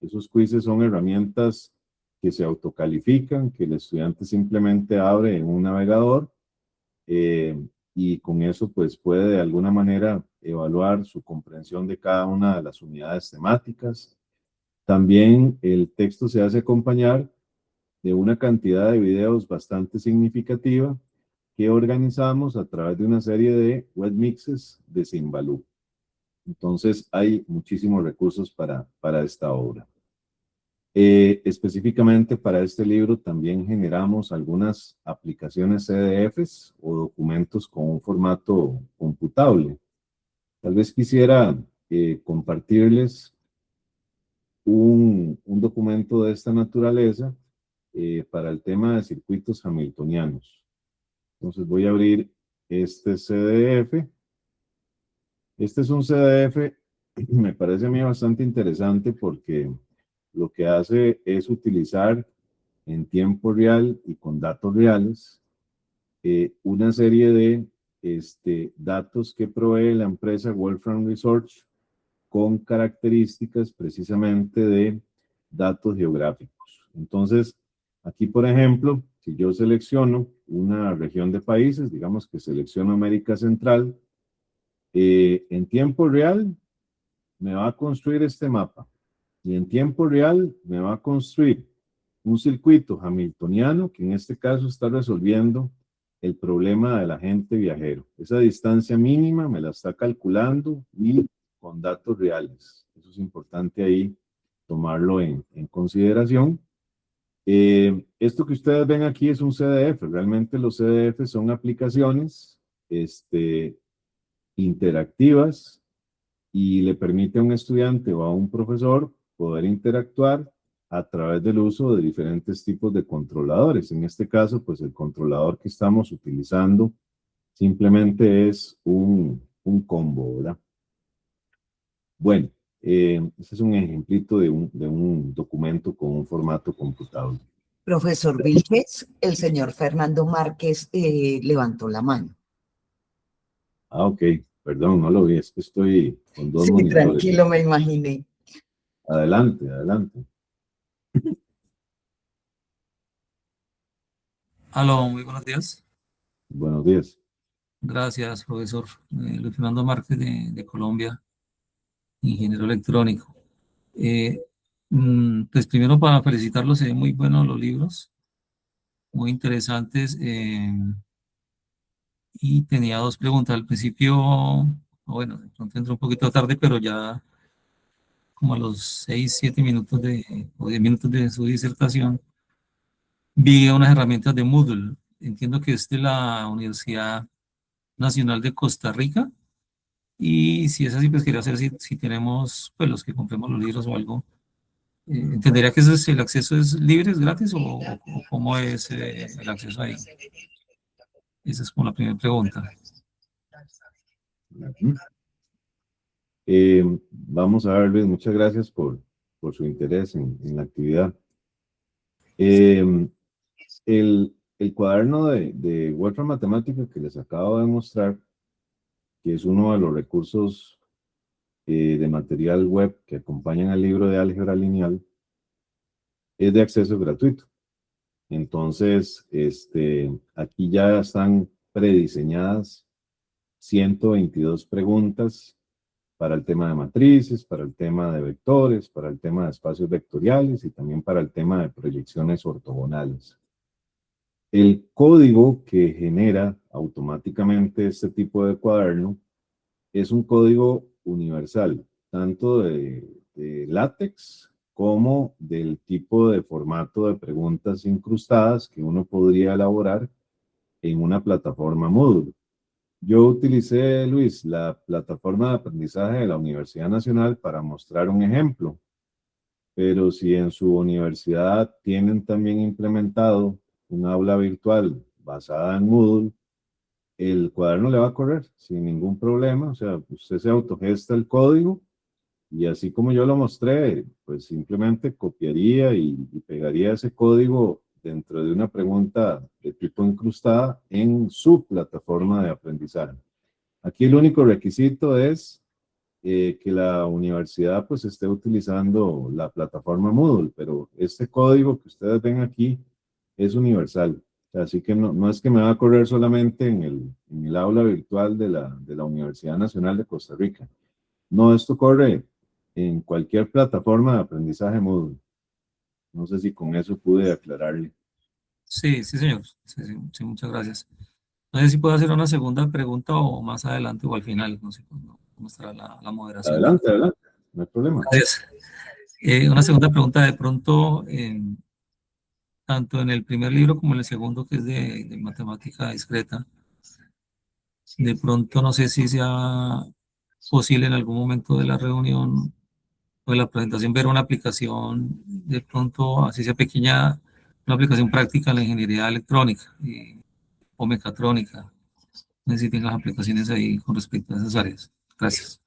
Esos quizzes son herramientas que se autocalifican, que el estudiante simplemente abre en un navegador y con eso pues puede de alguna manera evaluar su comprensión de cada una de las unidades temáticas. También el texto se hace acompañar de una cantidad de videos bastante significativa que organizamos a través de una serie de web mixes de Simbaloo. Entonces hay muchísimos recursos para esta obra. Específicamente para este libro también generamos algunas aplicaciones CDFs o documentos con un formato computable. Tal vez quisiera compartirles un documento de esta naturaleza para el tema de circuitos hamiltonianos. Entonces voy a abrir este CDF. Este es un CDF, me parece a mí bastante interesante porque lo que hace es utilizar en tiempo real y con datos reales una serie de datos que provee la empresa Wolfram Research con características precisamente de datos geográficos. Entonces, aquí, por ejemplo, si yo selecciono una región de países, digamos que selecciono América Central, en tiempo real me va a construir este mapa y en tiempo real me va a construir un circuito hamiltoniano que en este caso está resolviendo el problema del agente viajero. Esa distancia mínima me la está calculando y con datos reales. Eso es importante ahí tomarlo en consideración. Esto que ustedes ven aquí es un CDF. Realmente los CDF son aplicaciones interactivas y le permite a un estudiante o a un profesor poder interactuar a través del uso de diferentes tipos de controladores. En este caso, pues el controlador que estamos utilizando simplemente es un combo, ¿verdad? Bueno, este es un ejemplito de un documento con un formato computable. Profesor Vilches, el señor Fernando Márquez levantó la mano. Ah, ok, perdón, no lo vi, es que estoy con dos Sí, monitores. tranquilo, me imaginé. Adelante, adelante. Aló, muy buenos días. Buenos días. Gracias, profesor. Luis Fernando Márquez de Colombia, ingeniero electrónico. Pues primero para felicitarlos, se ven muy buenos los libros, muy interesantes. Y tenía dos preguntas. Al principio, bueno, de pronto entré un poquito tarde, pero ya como a los 6, 7 minutos o 10 minutos de su disertación, vi unas herramientas de Moodle. Entiendo que es de la Universidad Nacional de Costa Rica. Y si es así, pues quería saber si tenemos, pues los que compremos los libros o algo, ¿entendería que el acceso es libre, es gratis o cómo es el acceso ahí? Esa es como la primera pregunta. Vamos a ver, Luis, muchas gracias por su interés en la actividad. El cuaderno de Wolfram Matemática que les acabo de mostrar, que es uno de los recursos de material web que acompañan al libro de álgebra lineal, es de acceso gratuito. Entonces, aquí ya están prediseñadas 122 preguntas para el tema de matrices, para el tema de vectores, para el tema de espacios vectoriales y también para el tema de proyecciones ortogonales. El código que genera automáticamente este tipo de cuaderno es un código universal, tanto de látex como del tipo de formato de preguntas incrustadas que uno podría elaborar en una plataforma Moodle. Yo utilicé, Luis, la plataforma de aprendizaje de la Universidad Nacional para mostrar un ejemplo, pero si en su universidad tienen también implementado un aula virtual basada en Moodle, el cuaderno le va a correr sin ningún problema. O sea, usted se autogesta el código y así como yo lo mostré, pues simplemente copiaría y pegaría ese código dentro de una pregunta de tipo incrustada en su plataforma de aprendizaje. Aquí el único requisito es que la universidad pues esté utilizando la plataforma Moodle, pero este código que ustedes ven aquí es universal. Así que no es que me va a correr solamente en el aula virtual de la Universidad Nacional de Costa Rica. No, esto corre en cualquier plataforma de aprendizaje Moodle. No sé si con eso pude aclararle. Sí, sí, señor. Sí, sí, sí, muchas gracias. No sé si puedo hacer una segunda pregunta o más adelante o al final. No sé cómo estará la moderación. Adelante, adelante. No hay problema. Gracias. Una segunda pregunta de pronto, tanto en el primer libro como en el segundo, que es de matemática discreta, de pronto no sé si sea posible en algún momento de la reunión o de la presentación ver una aplicación, de pronto, así sea pequeña, una aplicación práctica en la ingeniería electrónica o mecatrónica. No sé si tengas aplicaciones ahí con respecto a esas áreas. Gracias.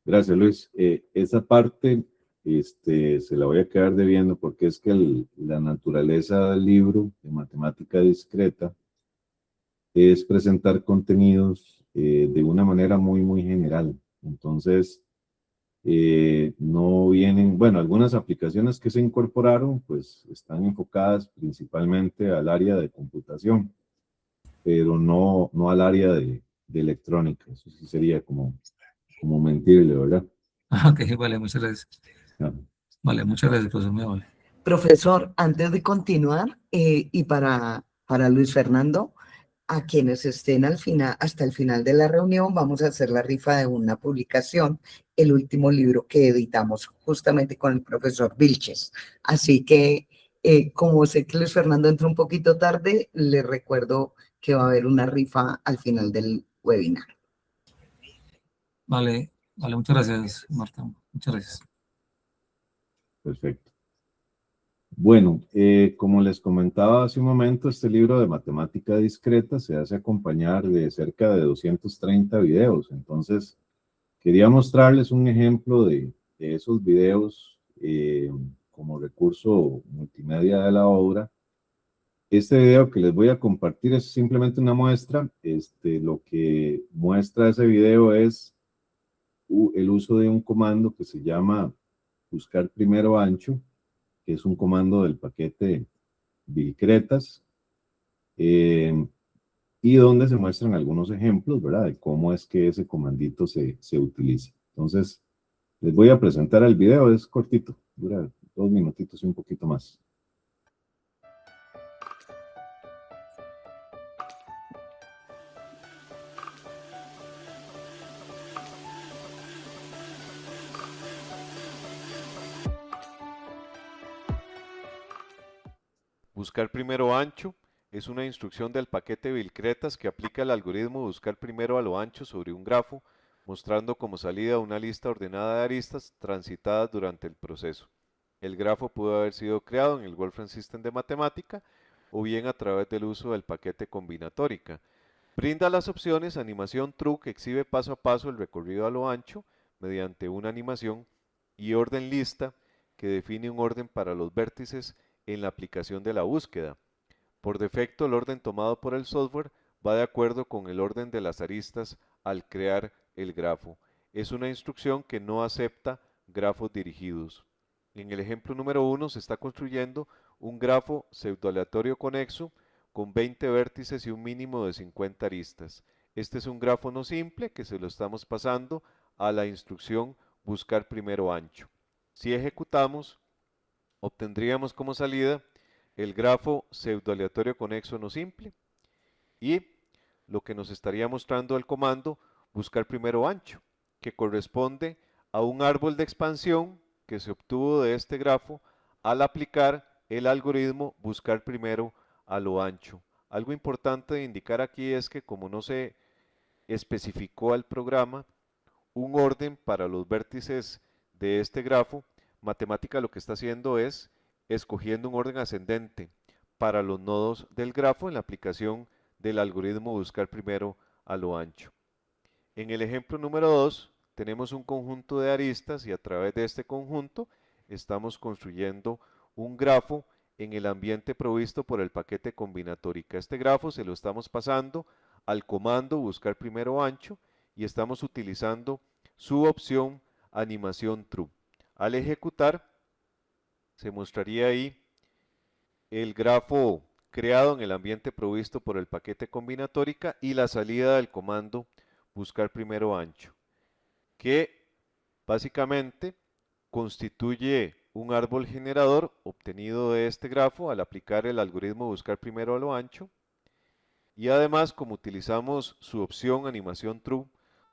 Gracias, Luis. Esa parte se la voy a quedar debiendo porque es que la naturaleza del libro de matemática discreta es presentar contenidos de una manera muy, muy general. Entonces, No vienen, bueno, algunas aplicaciones que se incorporaron, pues están enfocadas principalmente al área de computación, pero no al área de electrónica. Eso sí sería como mentirle, ¿verdad? Ok, vale, muchas gracias. Ah, Vale, muchas gracias, profesor, muy amable. Profesor, antes de continuar, y para Luis Fernando, a quienes estén al final, hasta el final de la reunión, vamos a hacer la rifa de una publicación, el último libro que editamos justamente con el profesor Vilches. Así que, como sé que Luis Fernando entró un poquito tarde, le recuerdo que va a haber una rifa al final del webinar. Vale, vale, muchas gracias, Marta. Muchas gracias. perfecto. Bueno, como les comentaba hace un momento, este libro de matemática discreta se hace acompañar de cerca de 230 videos. Entonces, quería mostrarles un ejemplo de esos videos como recurso multimedia de la obra. Este video que les voy a compartir es simplemente una muestra. Lo que muestra ese video es el uso de un comando que se llama buscar primero ancho, que es un comando del paquete Bilcretas, y donde se muestran algunos ejemplos, ¿verdad? De cómo es que ese comandito se utiliza. Entonces, les voy a presentar el video, es cortito, dura 2 minutitos y un poquito más. Buscar primero ancho es una instrucción del paquete Bilcretas que aplica el algoritmo buscar primero a lo ancho sobre un grafo, mostrando como salida una lista ordenada de aristas transitadas durante el proceso. El grafo pudo haber sido creado en el Wolfram System de matemática o bien a través del uso del paquete combinatórica. Brinda las opciones animación true que exhibe paso a paso el recorrido a lo ancho mediante una animación y orden lista que define un orden para los vértices en la aplicación de la búsqueda. Por defecto, el orden tomado por el software va de acuerdo con el orden de las aristas al crear el grafo. Es una instrucción que no acepta grafos dirigidos. En el ejemplo número 1 se está construyendo un grafo pseudoaleatorio conexo con 20 vértices y un mínimo de 50 aristas. Este es un grafo no simple que se lo estamos pasando a la instrucción buscar primero ancho. Si ejecutamos, obtendríamos como salida el grafo pseudoaleatorio conexo no simple y lo que nos estaría mostrando el comando buscar primero ancho, que corresponde a un árbol de expansión que se obtuvo de este grafo al aplicar el algoritmo buscar primero a lo ancho. Algo importante de indicar aquí es que como no se especificó al programa un orden para los vértices de este grafo, matemática lo que está haciendo es escogiendo un orden ascendente para los nodos del grafo en la aplicación del algoritmo buscar primero a lo ancho. En el ejemplo número 2 tenemos un conjunto de aristas y a través de este conjunto estamos construyendo un grafo en el ambiente provisto por el paquete combinatórica. Este grafo se lo estamos pasando al comando buscar primero ancho y estamos utilizando su opción animación true. Al ejecutar se mostraría ahí el grafo creado en el ambiente provisto por el paquete combinatórica y la salida del comando buscar primero ancho, que básicamente constituye un árbol generador obtenido de este grafo al aplicar el algoritmo buscar primero a lo ancho. Y además, como utilizamos su opción animación true,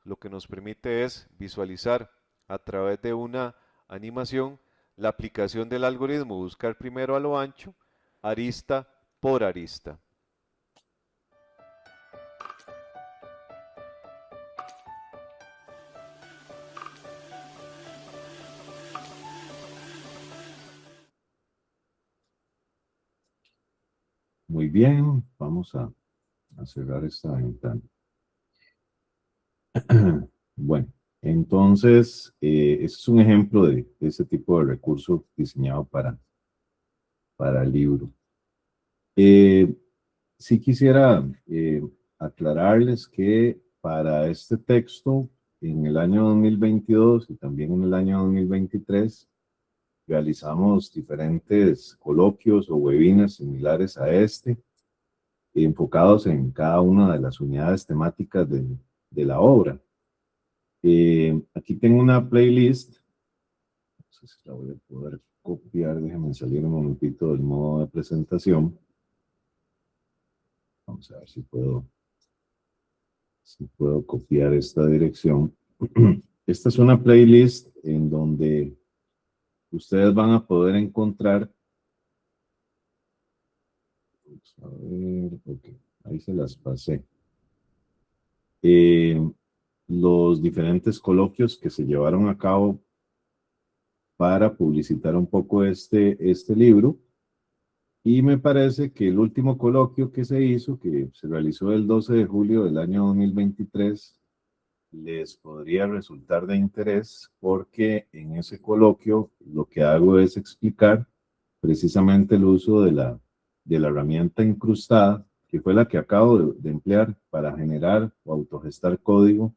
lo que nos permite es visualizar a través de una animación la aplicación del algoritmo buscar primero a lo ancho, arista por arista. Muy bien, vamos a cerrar esta ventana. Bueno, entonces, este es un ejemplo de ese tipo de recurso diseñado para el libro. Sí quisiera aclararles que para este texto en el año 2022 y también en el año 2023 realizamos diferentes coloquios o webinars similares a este, enfocados en cada una de las unidades temáticas de la obra. Aquí tengo una playlist, no sé si la voy a poder copiar, déjenme salir un momentito del modo de presentación. Vamos a ver si puedo copiar esta dirección. Esta es una playlist en donde ustedes van a poder encontrar, vamos a ver, ok, ahí se las pasé, los diferentes coloquios que se llevaron a cabo para publicitar un poco este libro. Y me parece que el último coloquio que se hizo, que se realizó el 12 de julio del año 2023, les podría resultar de interés, porque en ese coloquio lo que hago es explicar precisamente el uso de la herramienta incrustada, que fue la que acabo de emplear para generar o autogestar código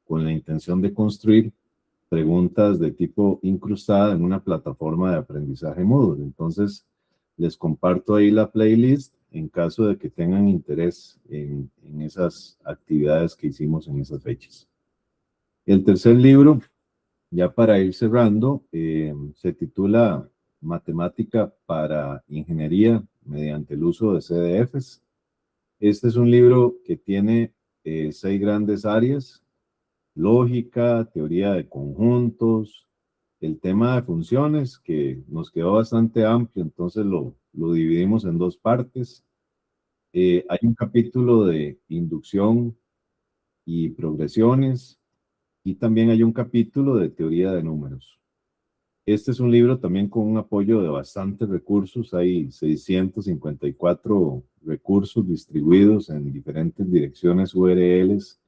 con la intención de construir preguntas de tipo incrustada en una plataforma de aprendizaje Moodle. Entonces, les comparto ahí la playlist en caso de que tengan interés en esas actividades que hicimos en esas fechas. El tercer libro, ya para ir cerrando, se titula Matemática para Ingeniería mediante el uso de CDFs. Este es un libro que tiene 6 grandes áreas: lógica, teoría de conjuntos, el tema de funciones, que nos quedó bastante amplio, entonces lo dividimos en 2 partes. Hay un capítulo de inducción y progresiones, y también hay un capítulo de teoría de números. Este es un libro también con un apoyo de bastantes recursos. Hay 654 recursos distribuidos en diferentes direcciones URLs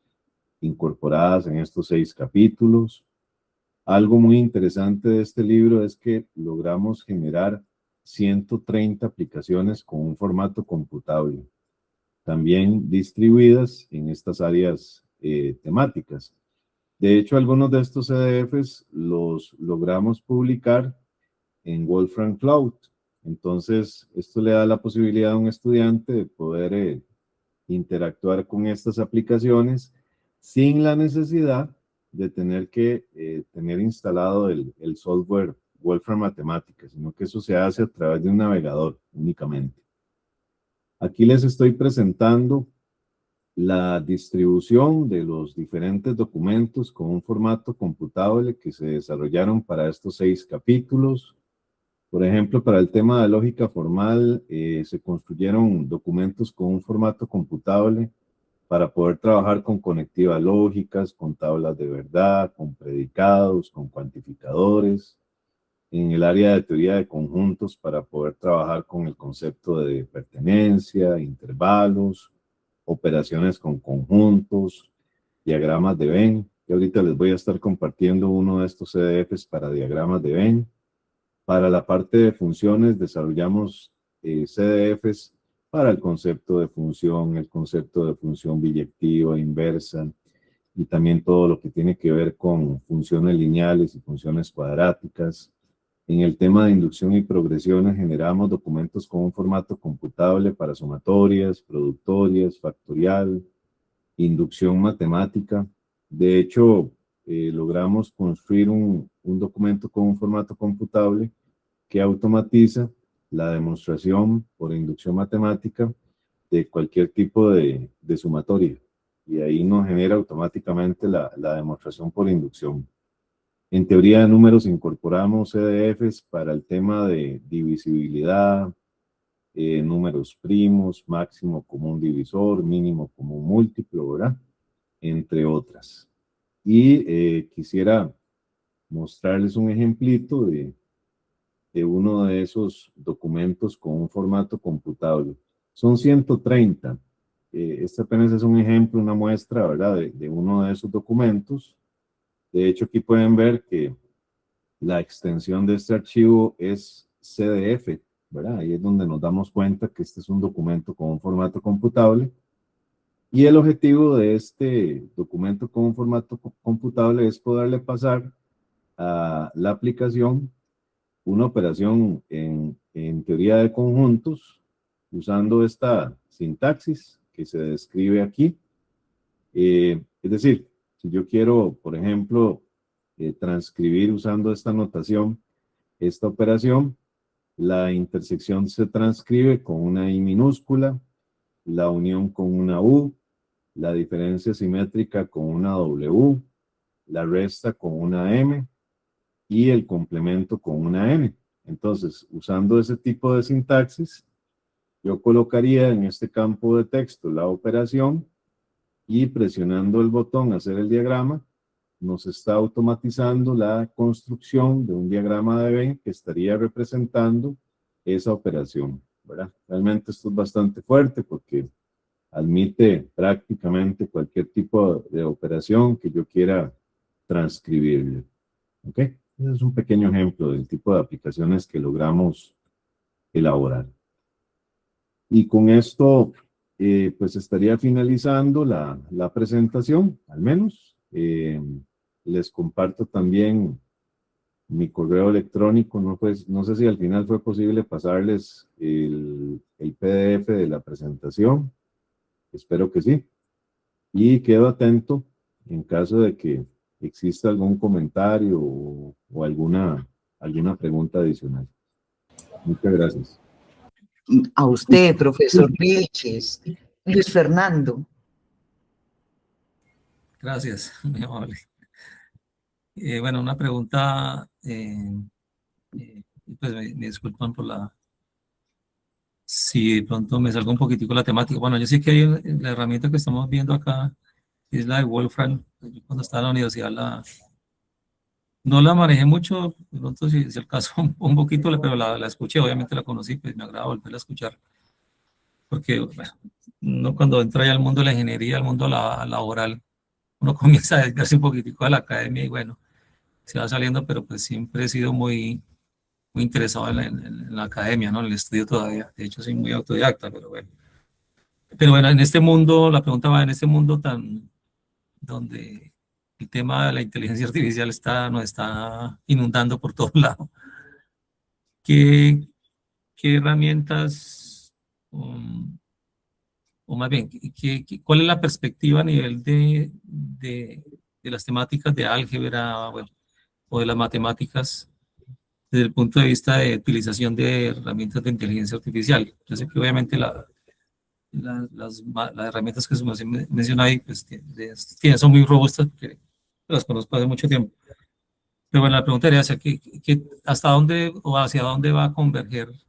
incorporadas en estos 6 capítulos. Algo muy interesante de este libro es que logramos generar 130 aplicaciones con un formato computable, también distribuidas en estas áreas temáticas. De hecho, algunos de estos CDFs los logramos publicar en Wolfram Cloud. Entonces, esto le da la posibilidad a un estudiante de poder interactuar con estas aplicaciones sin la necesidad de tener que tener instalado el software Wolfram Matemáticas, sino que eso se hace a través de un navegador únicamente. Aquí les estoy presentando la distribución de los diferentes documentos con un formato computable que se desarrollaron para estos 6 capítulos. Por ejemplo, para el tema de lógica formal, se construyeron documentos con un formato computable para poder trabajar con conectivas lógicas, con tablas de verdad, con predicados, con cuantificadores. En el área de teoría de conjuntos, para poder trabajar con el concepto de pertenencia, intervalos, operaciones con conjuntos, diagramas de Venn. Y ahorita les voy a estar compartiendo uno de estos CDFs para diagramas de Venn. Para la parte de funciones desarrollamos CDFs para el concepto de función, el concepto de función biyectiva, inversa, y también todo lo que tiene que ver con funciones lineales y funciones cuadráticas. En el tema de inducción y progresiones generamos documentos con un formato computable para sumatorias, productorias, factorial, inducción matemática. De hecho, logramos construir un documento con un formato computable que automatiza la demostración por inducción matemática de cualquier tipo de sumatoria. Y ahí nos genera automáticamente la demostración por inducción. En teoría de números incorporamos CDFs para el tema de divisibilidad, números primos, máximo común divisor, mínimo común múltiplo, ¿verdad? Entre otras. Y quisiera mostrarles un ejemplito de uno de esos documentos con un formato computable. Son 130. Este apenas es un ejemplo, una muestra, ¿verdad? De uno de esos documentos. De hecho, aquí pueden ver que la extensión de este archivo es CDF, ¿verdad? Ahí es donde nos damos cuenta que este es un documento con un formato computable. Y el objetivo de este documento con un formato computable es poderle pasar a la aplicación una operación en teoría de conjuntos usando esta sintaxis que se describe aquí. Es decir, si yo quiero, por ejemplo, transcribir usando esta notación, esta operación, la intersección se transcribe con una I minúscula, la unión con una U, la diferencia simétrica con una W, la resta con una M y el complemento con una N. Entonces, usando ese tipo de sintaxis, yo colocaría en este campo de texto la operación y presionando el botón hacer el diagrama, nos está automatizando la construcción de un diagrama de Venn que estaría representando esa operación, ¿verdad? Realmente esto es bastante fuerte porque admite prácticamente cualquier tipo de operación que yo quiera transcribir. ¿Ok? Ese es un pequeño ejemplo del tipo de aplicaciones que logramos elaborar. Y con esto, pues estaría finalizando la presentación, al menos. Les comparto también mi correo electrónico. No sé si al final fue posible pasarles el PDF de la presentación. Espero que sí. Y quedo atento en caso de que exista algún comentario o alguna pregunta adicional. Muchas gracias. A usted, profesor Vilches. Luis Fernando. Gracias, muy amable. Bueno, una pregunta, pues me disculpan por si de pronto me salgo un poquitico la temática. Bueno, yo sé que hay la herramienta que estamos viendo acá, es la de Wolfram. Yo cuando estaba en la universidad no la manejé mucho, de pronto si es el caso un poquito, pero la escuché, obviamente la conocí, pues me agrada volverla a escuchar, porque bueno, uno cuando entra ya al mundo de la ingeniería, al mundo laboral, uno comienza a desviarse un poquitico de la academia y bueno, se va saliendo, pero pues siempre he sido muy interesado en la academia, ¿no? En el estudio todavía. De hecho, soy muy autodidacta, pero bueno. Pero bueno, en este mundo, la pregunta va en este mundo tan donde el tema de la inteligencia artificial nos está inundando por todos lados. ¿Qué, qué herramientas, o más bien, cuál es la perspectiva a nivel de las temáticas de álgebra, bueno, o de las matemáticas desde el punto de vista de utilización de herramientas de inteligencia artificial? Yo sé que obviamente las herramientas que se mencionan ahí pues, son muy robustas porque las conozco hace mucho tiempo. Pero bueno, la pregunta era hacia hasta dónde o hacia dónde va a converger el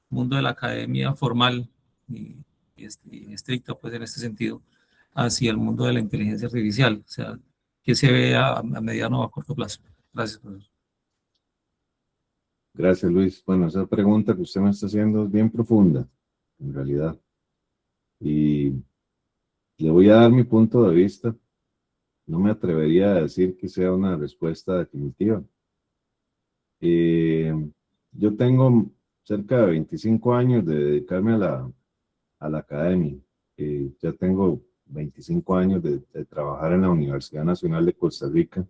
mundo de la academia formal y estricta, pues en este sentido, hacia el mundo de la inteligencia artificial. O sea, ¿qué se ve a mediano o a corto plazo? Gracias, profesor. Gracias, Luis. Bueno, esa pregunta que usted me está haciendo es bien profunda, en realidad. Y le voy a dar mi punto de vista. No me atrevería a decir que sea una respuesta definitiva. Yo tengo cerca de 25 años de dedicarme a la academia. Ya tengo 25 años de trabajar en la Universidad Nacional de Costa Rica.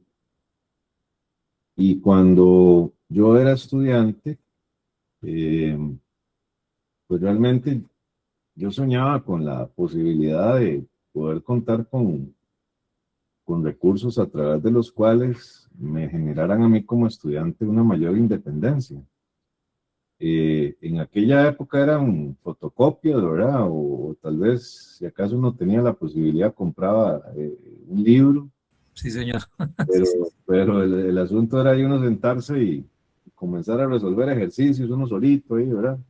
Y cuando yo era estudiante, pues realmente yo soñaba con la posibilidad de poder contar con recursos a través de los cuales me generaran a mí como estudiante una mayor independencia. En aquella época eran fotocopias, ¿verdad? O tal vez, si acaso uno tenía la posibilidad, compraba un libro, Sí, señor. pero el asunto era ahí uno sentarse y comenzar a resolver ejercicios uno solito ahí, ¿verdad?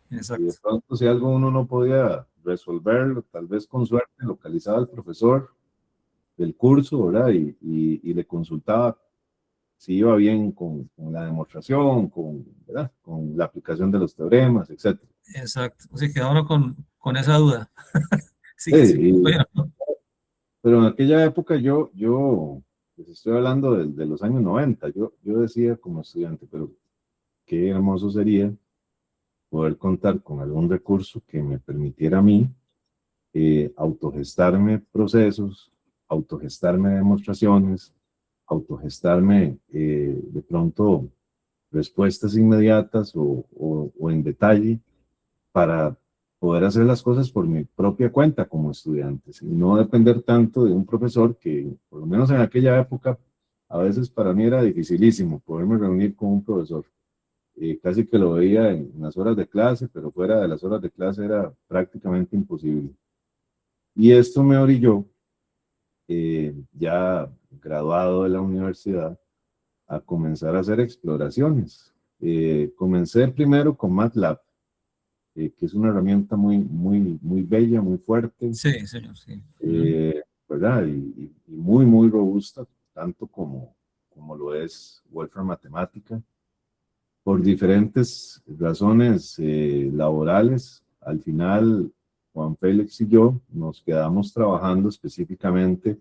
Y de Exacto. pronto si algo uno no podía resolverlo, tal vez con suerte localizaba al profesor del curso, ¿verdad? Y le consultaba si iba bien con la demostración, ¿verdad? Con la aplicación de los teoremas, etc. Exacto. O sea, queda uno con esa duda. Sí, Sí, que sí. Bueno, pero en aquella época pues estoy hablando de los años 90, yo decía como estudiante, pero qué hermoso sería poder contar con algún recurso que me permitiera a mí autogestarme procesos, autogestarme demostraciones, autogestarme de pronto respuestas inmediatas o en detalle para poder hacer las cosas por mi propia cuenta como estudiantes y no depender tanto de un profesor que, por lo menos en aquella época, a veces para mí era dificilísimo poderme reunir con un profesor. Casi que lo veía en las horas de clase, pero fuera de las horas de clase era prácticamente imposible. Y esto me orilló, ya graduado de la universidad, a comenzar a hacer exploraciones. Comencé primero con MATLAB, que es una herramienta muy bella, muy fuerte, Sí, señor, sí. ¿verdad? Y muy robusta, tanto como lo es Wolfram Matemática. Por diferentes razones laborales, al final Juan Félix y yo nos quedamos trabajando específicamente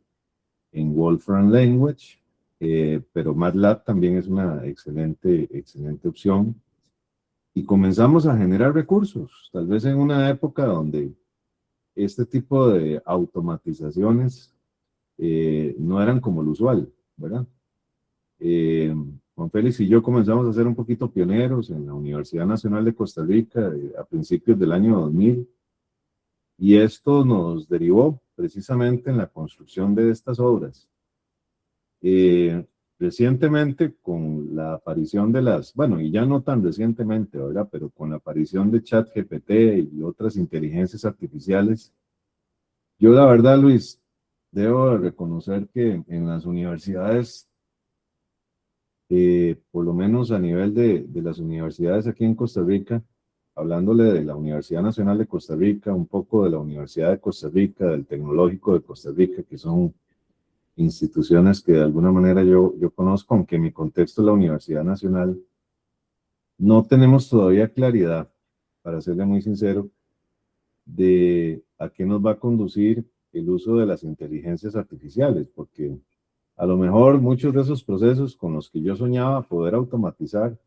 en Wolfram Language, pero MATLAB también es una excelente opción. Y comenzamos a generar recursos, tal vez en una época donde este tipo de automatizaciones no eran como lo usual, ¿verdad? Juan Félix y yo comenzamos a ser un poquito pioneros en la Universidad Nacional de Costa Rica a principios del año 2000, y esto nos derivó precisamente en la construcción de estas obras. Recientemente, con la aparición de bueno, y ya no tan recientemente, ¿verdad? Pero con la aparición de ChatGPT y otras inteligencias artificiales, yo la verdad, Luis, debo reconocer que en las universidades, por lo menos a nivel de las universidades aquí en Costa Rica, hablándole de la Universidad Nacional de Costa Rica, un poco de la Universidad de Costa Rica, del Tecnológico de Costa Rica, que son instituciones que de alguna manera yo conozco, aunque en mi contexto es la Universidad Nacional, no tenemos todavía claridad, para serle muy sincero, de a qué nos va a conducir el uso de las inteligencias artificiales, porque a lo mejor muchos de esos procesos con los que yo soñaba poder automatizar,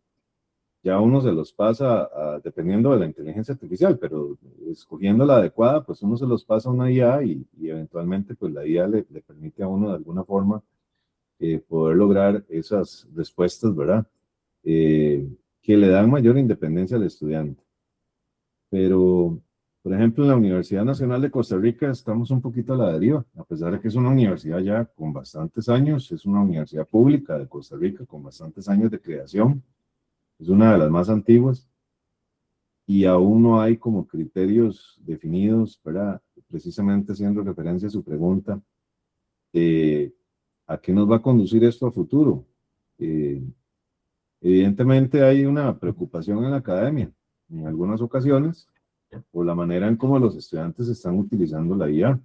ya uno se los pasa dependiendo de la inteligencia artificial, pero escogiendo la adecuada, pues uno se los pasa a una IA y eventualmente pues la IA le permite a uno de alguna forma poder lograr esas respuestas, ¿verdad? Que le dan mayor independencia al estudiante. Pero, por ejemplo, en la Universidad Nacional de Costa Rica estamos un poquito a la deriva, a pesar de que es una universidad ya con bastantes años, es una universidad pública de Costa Rica con bastantes años de creación, es una de las más antiguas y aún no hay como criterios definidos, ¿verdad? Precisamente haciendo referencia a su pregunta, ¿a qué nos va a conducir esto a futuro? Eh, Evidentemente hay una preocupación en la academia, en algunas ocasiones, por la manera en cómo los estudiantes están utilizando la IA.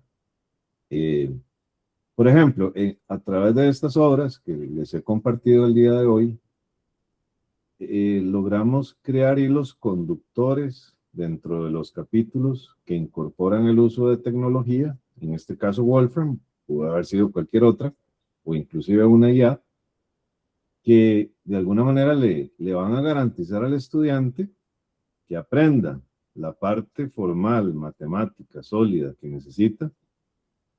Por ejemplo, a través de estas obras que les he compartido el día de hoy, logramos crear hilos conductores dentro de los capítulos que incorporan el uso de tecnología, en este caso Wolfram, pudo haber sido cualquier otra, o inclusive una IA, que de alguna manera le van a garantizar al estudiante que aprenda la parte formal, matemática, sólida que necesita,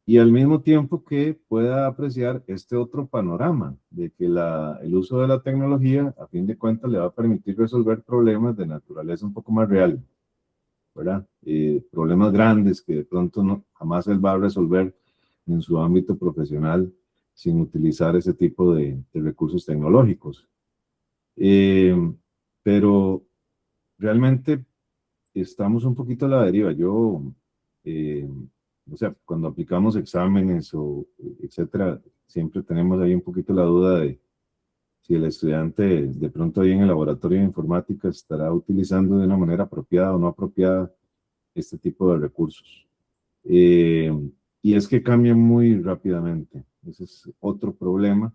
y al mismo tiempo que pueda apreciar este otro panorama de que el uso de la tecnología, a fin de cuentas, le va a permitir resolver problemas de naturaleza un poco más real, ¿verdad? Problemas grandes que de pronto jamás él va a resolver en su ámbito profesional sin utilizar ese tipo de recursos tecnológicos. Pero realmente estamos un poquito a la deriva. O sea, cuando aplicamos exámenes o etcétera, siempre tenemos ahí un poquito la duda de si el estudiante de pronto ahí en el laboratorio de informática estará utilizando de una manera apropiada o no apropiada este tipo de recursos. Y es que cambian muy rápidamente. Ese es otro problema.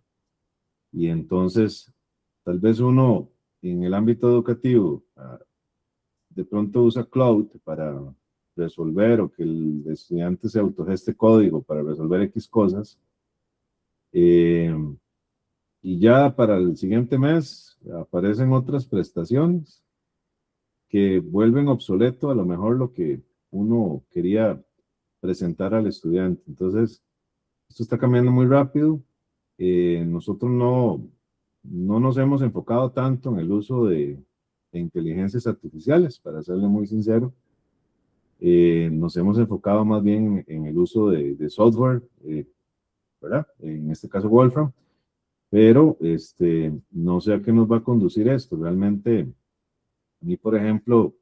Y entonces, tal vez uno en el ámbito educativo de pronto usa Cloud para resolver o que el estudiante se autogeste código para resolver X cosas. Y ya para el siguiente mes aparecen otras prestaciones que vuelven obsoleto a lo mejor lo que uno quería presentar al estudiante. Entonces, esto está cambiando muy rápido. Nosotros no nos hemos enfocado tanto en el uso de inteligencias artificiales, para serle muy sincero. Nos hemos enfocado más bien en el uso de software, ¿verdad? En este caso Wolfram, pero no sé a qué nos va a conducir esto. Realmente, a mí, por ejemplo,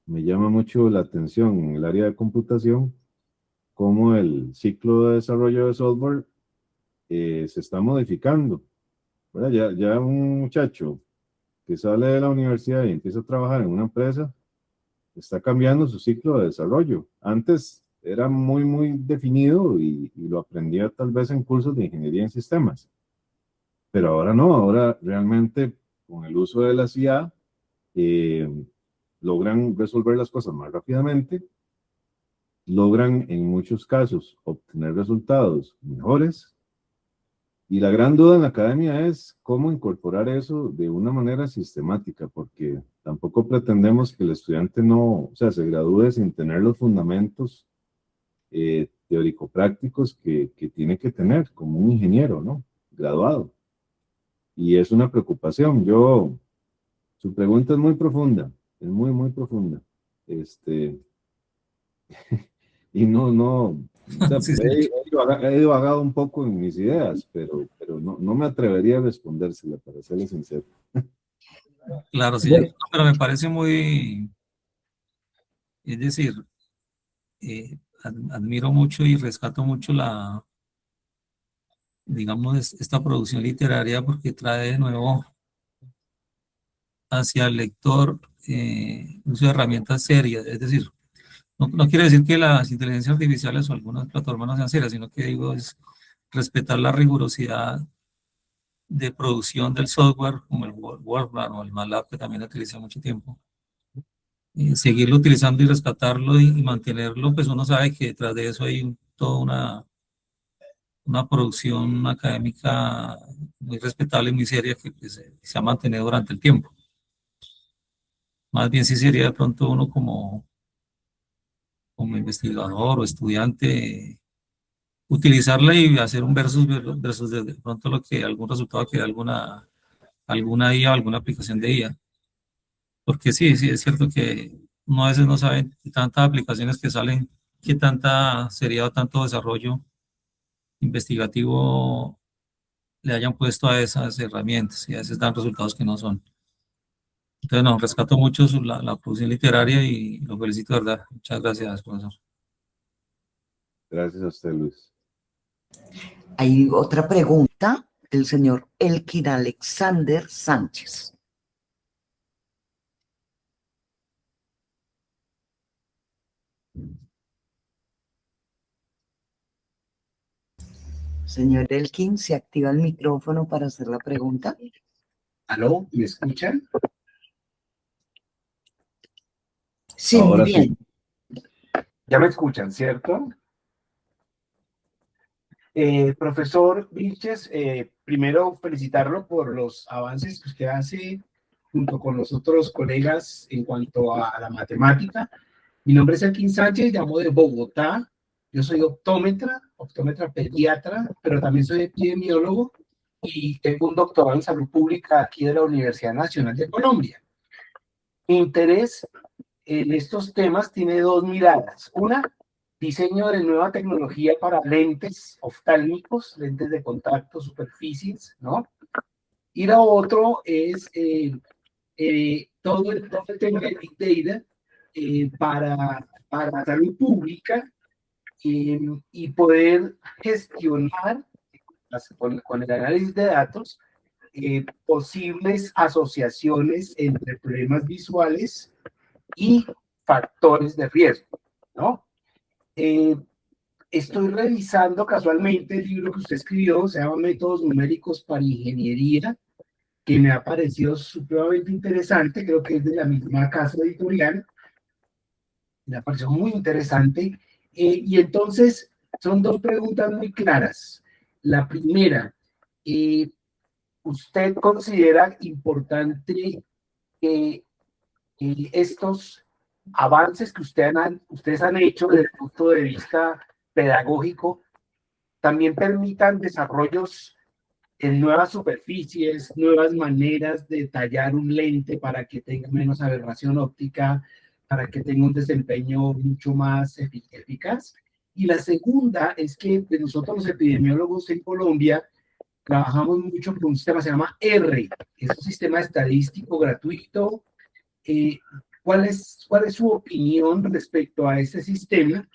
me llama mucho la atención en el área de computación, cómo el ciclo de desarrollo de software se está modificando, ¿verdad? Ya un muchacho que sale de la universidad y empieza a trabajar en una empresa, está cambiando su ciclo de desarrollo. Antes era muy definido y lo aprendía tal vez en cursos de ingeniería en sistemas, pero ahora no, ahora realmente con el uso de la IA eh, logran resolver las cosas más rápidamente, logran en muchos casos obtener resultados mejores. Y la gran duda en la academia es cómo incorporar eso de una manera sistemática, porque tampoco pretendemos que el estudiante no, o sea, se gradúe sin tener los fundamentos teórico-prácticos que tiene que tener como un ingeniero, ¿no? Graduado. Y es una preocupación. Su pregunta es muy profunda, es muy profunda. Y o sea, Sí, sí. he divagado un poco en mis ideas, pero no me atrevería a respondérsela, para serle sincero. Claro, sí. Bueno, Pero me parece muy, es decir, admiro mucho y rescato mucho digamos, esta producción literaria porque trae de nuevo hacia el lector uso de herramientas serias. Es decir, no quiere decir que las inteligencias artificiales o algunas plataformas no sean serias, sino que digo es respetar la rigurosidad de producción del software, como el Wolfram o el MATLAB, que también utilicé mucho tiempo. Seguirlo utilizando y rescatarlo y mantenerlo, pues uno sabe que detrás de eso hay toda una producción académica muy respetable y muy seria que pues, se ha mantenido durante el tiempo. Más bien sí sería de pronto uno como investigador o estudiante utilizarla y hacer un versus de pronto lo que algún resultado que da alguna IA o alguna aplicación de IA. Porque sí, es cierto que uno a veces no sabe tantas aplicaciones que salen, qué tanta seriedad o tanto desarrollo investigativo le hayan puesto a esas herramientas y a veces dan resultados que no son. Entonces, no, rescato mucho la producción literaria y lo felicito, ¿verdad? Muchas gracias, profesor. Gracias a usted, Luis. hay otra pregunta del señor Elkin Alexander Sánchez. Señor Elkin, ¿se activa el micrófono para hacer la pregunta? ¿Aló? ¿Me escuchan? Sí, muy Ahora bien. sí. ¿Ya me escuchan, cierto? Profesor Vilches, primero felicitarlo por los avances que usted hace junto con los otros colegas en cuanto a la matemática. Mi nombre es Elkin Sánchez, llamo de Bogotá. Yo soy optómetra pediatra, pero también soy epidemiólogo y tengo un doctorado en salud pública aquí de la Universidad Nacional de Colombia. Mi interés en estos temas tiene dos miradas. Una, diseño de nueva tecnología para lentes oftálmicos, lentes de contacto, superficies, ¿no? Y lo otro es todo el tema de Big Data para salud pública y poder gestionar con el análisis de datos posibles asociaciones entre problemas visuales y factores de riesgo, ¿no? Estoy revisando casualmente el libro que usted escribió, se llama Métodos Numéricos para Ingeniería, que me ha parecido supremamente interesante, creo que es de la misma casa editorial, me ha parecido muy interesante, y entonces son dos preguntas muy claras. La primera, ¿usted considera importante que estos avances que ustedes han hecho desde el punto de vista pedagógico también permitan desarrollos en nuevas superficies, nuevas maneras de tallar un lente para que tenga menos aberración óptica, para que tenga un desempeño mucho más eficaz. Y la segunda es que nosotros los epidemiólogos en Colombia trabajamos mucho con un sistema que se llama R, que es un sistema estadístico gratuito. ¿Cuál es su opinión respecto a este sistema?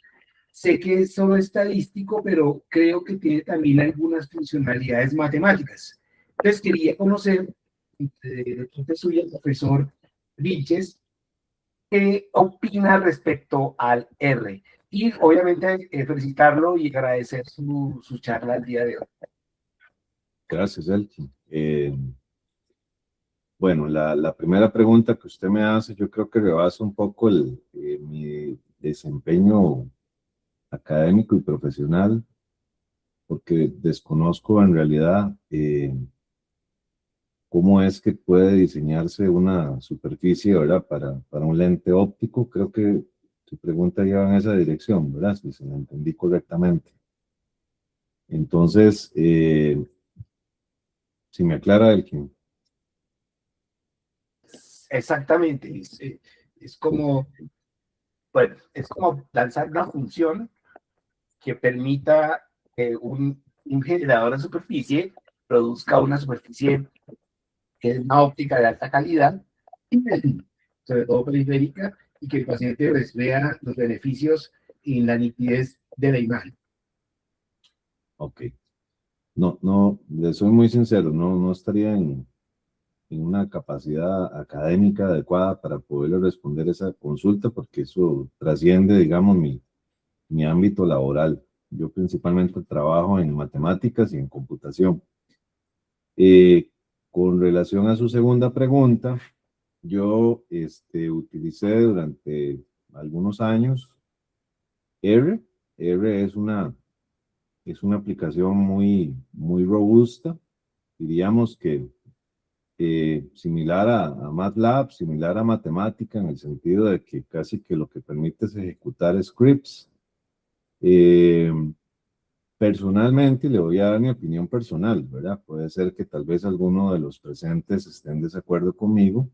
Sé que es solo estadístico, pero creo que tiene también algunas funcionalidades matemáticas. Entonces quería conocer de parte suya, el profesor Vilches, qué opina respecto al R. Y obviamente felicitarlo y agradecer su charla el día de hoy. Gracias, Elkin. Bueno, la primera pregunta que usted me hace, yo creo que rebasa un poco mi desempeño académico y profesional, porque desconozco en realidad cómo es que puede diseñarse una superficie, ¿verdad? Para un lente óptico. Creo que su pregunta lleva en esa dirección, ¿verdad? Si se la entendí correctamente. Entonces, si me aclara el que... Exactamente, es como, bueno, es como lanzar una función que permita que un generador de superficie produzca una superficie que es una óptica de alta calidad, sobre todo periférica, y que el paciente vea los beneficios y la nitidez de la imagen. Ok. No, le soy muy sincero, no estaría en una capacidad académica adecuada para poderle responder esa consulta, porque eso trasciende, digamos, mi ámbito laboral. Yo principalmente trabajo en matemáticas y en computación. Con relación a su segunda pregunta, yo utilicé durante algunos años R. R es una aplicación muy robusta, diríamos que similar a MATLAB, similar a matemática, en el sentido de que casi que lo que permite es ejecutar scripts. Personalmente, le voy a dar mi opinión personal, ¿verdad? Puede ser que tal vez alguno de los presentes esté en desacuerdo conmigo.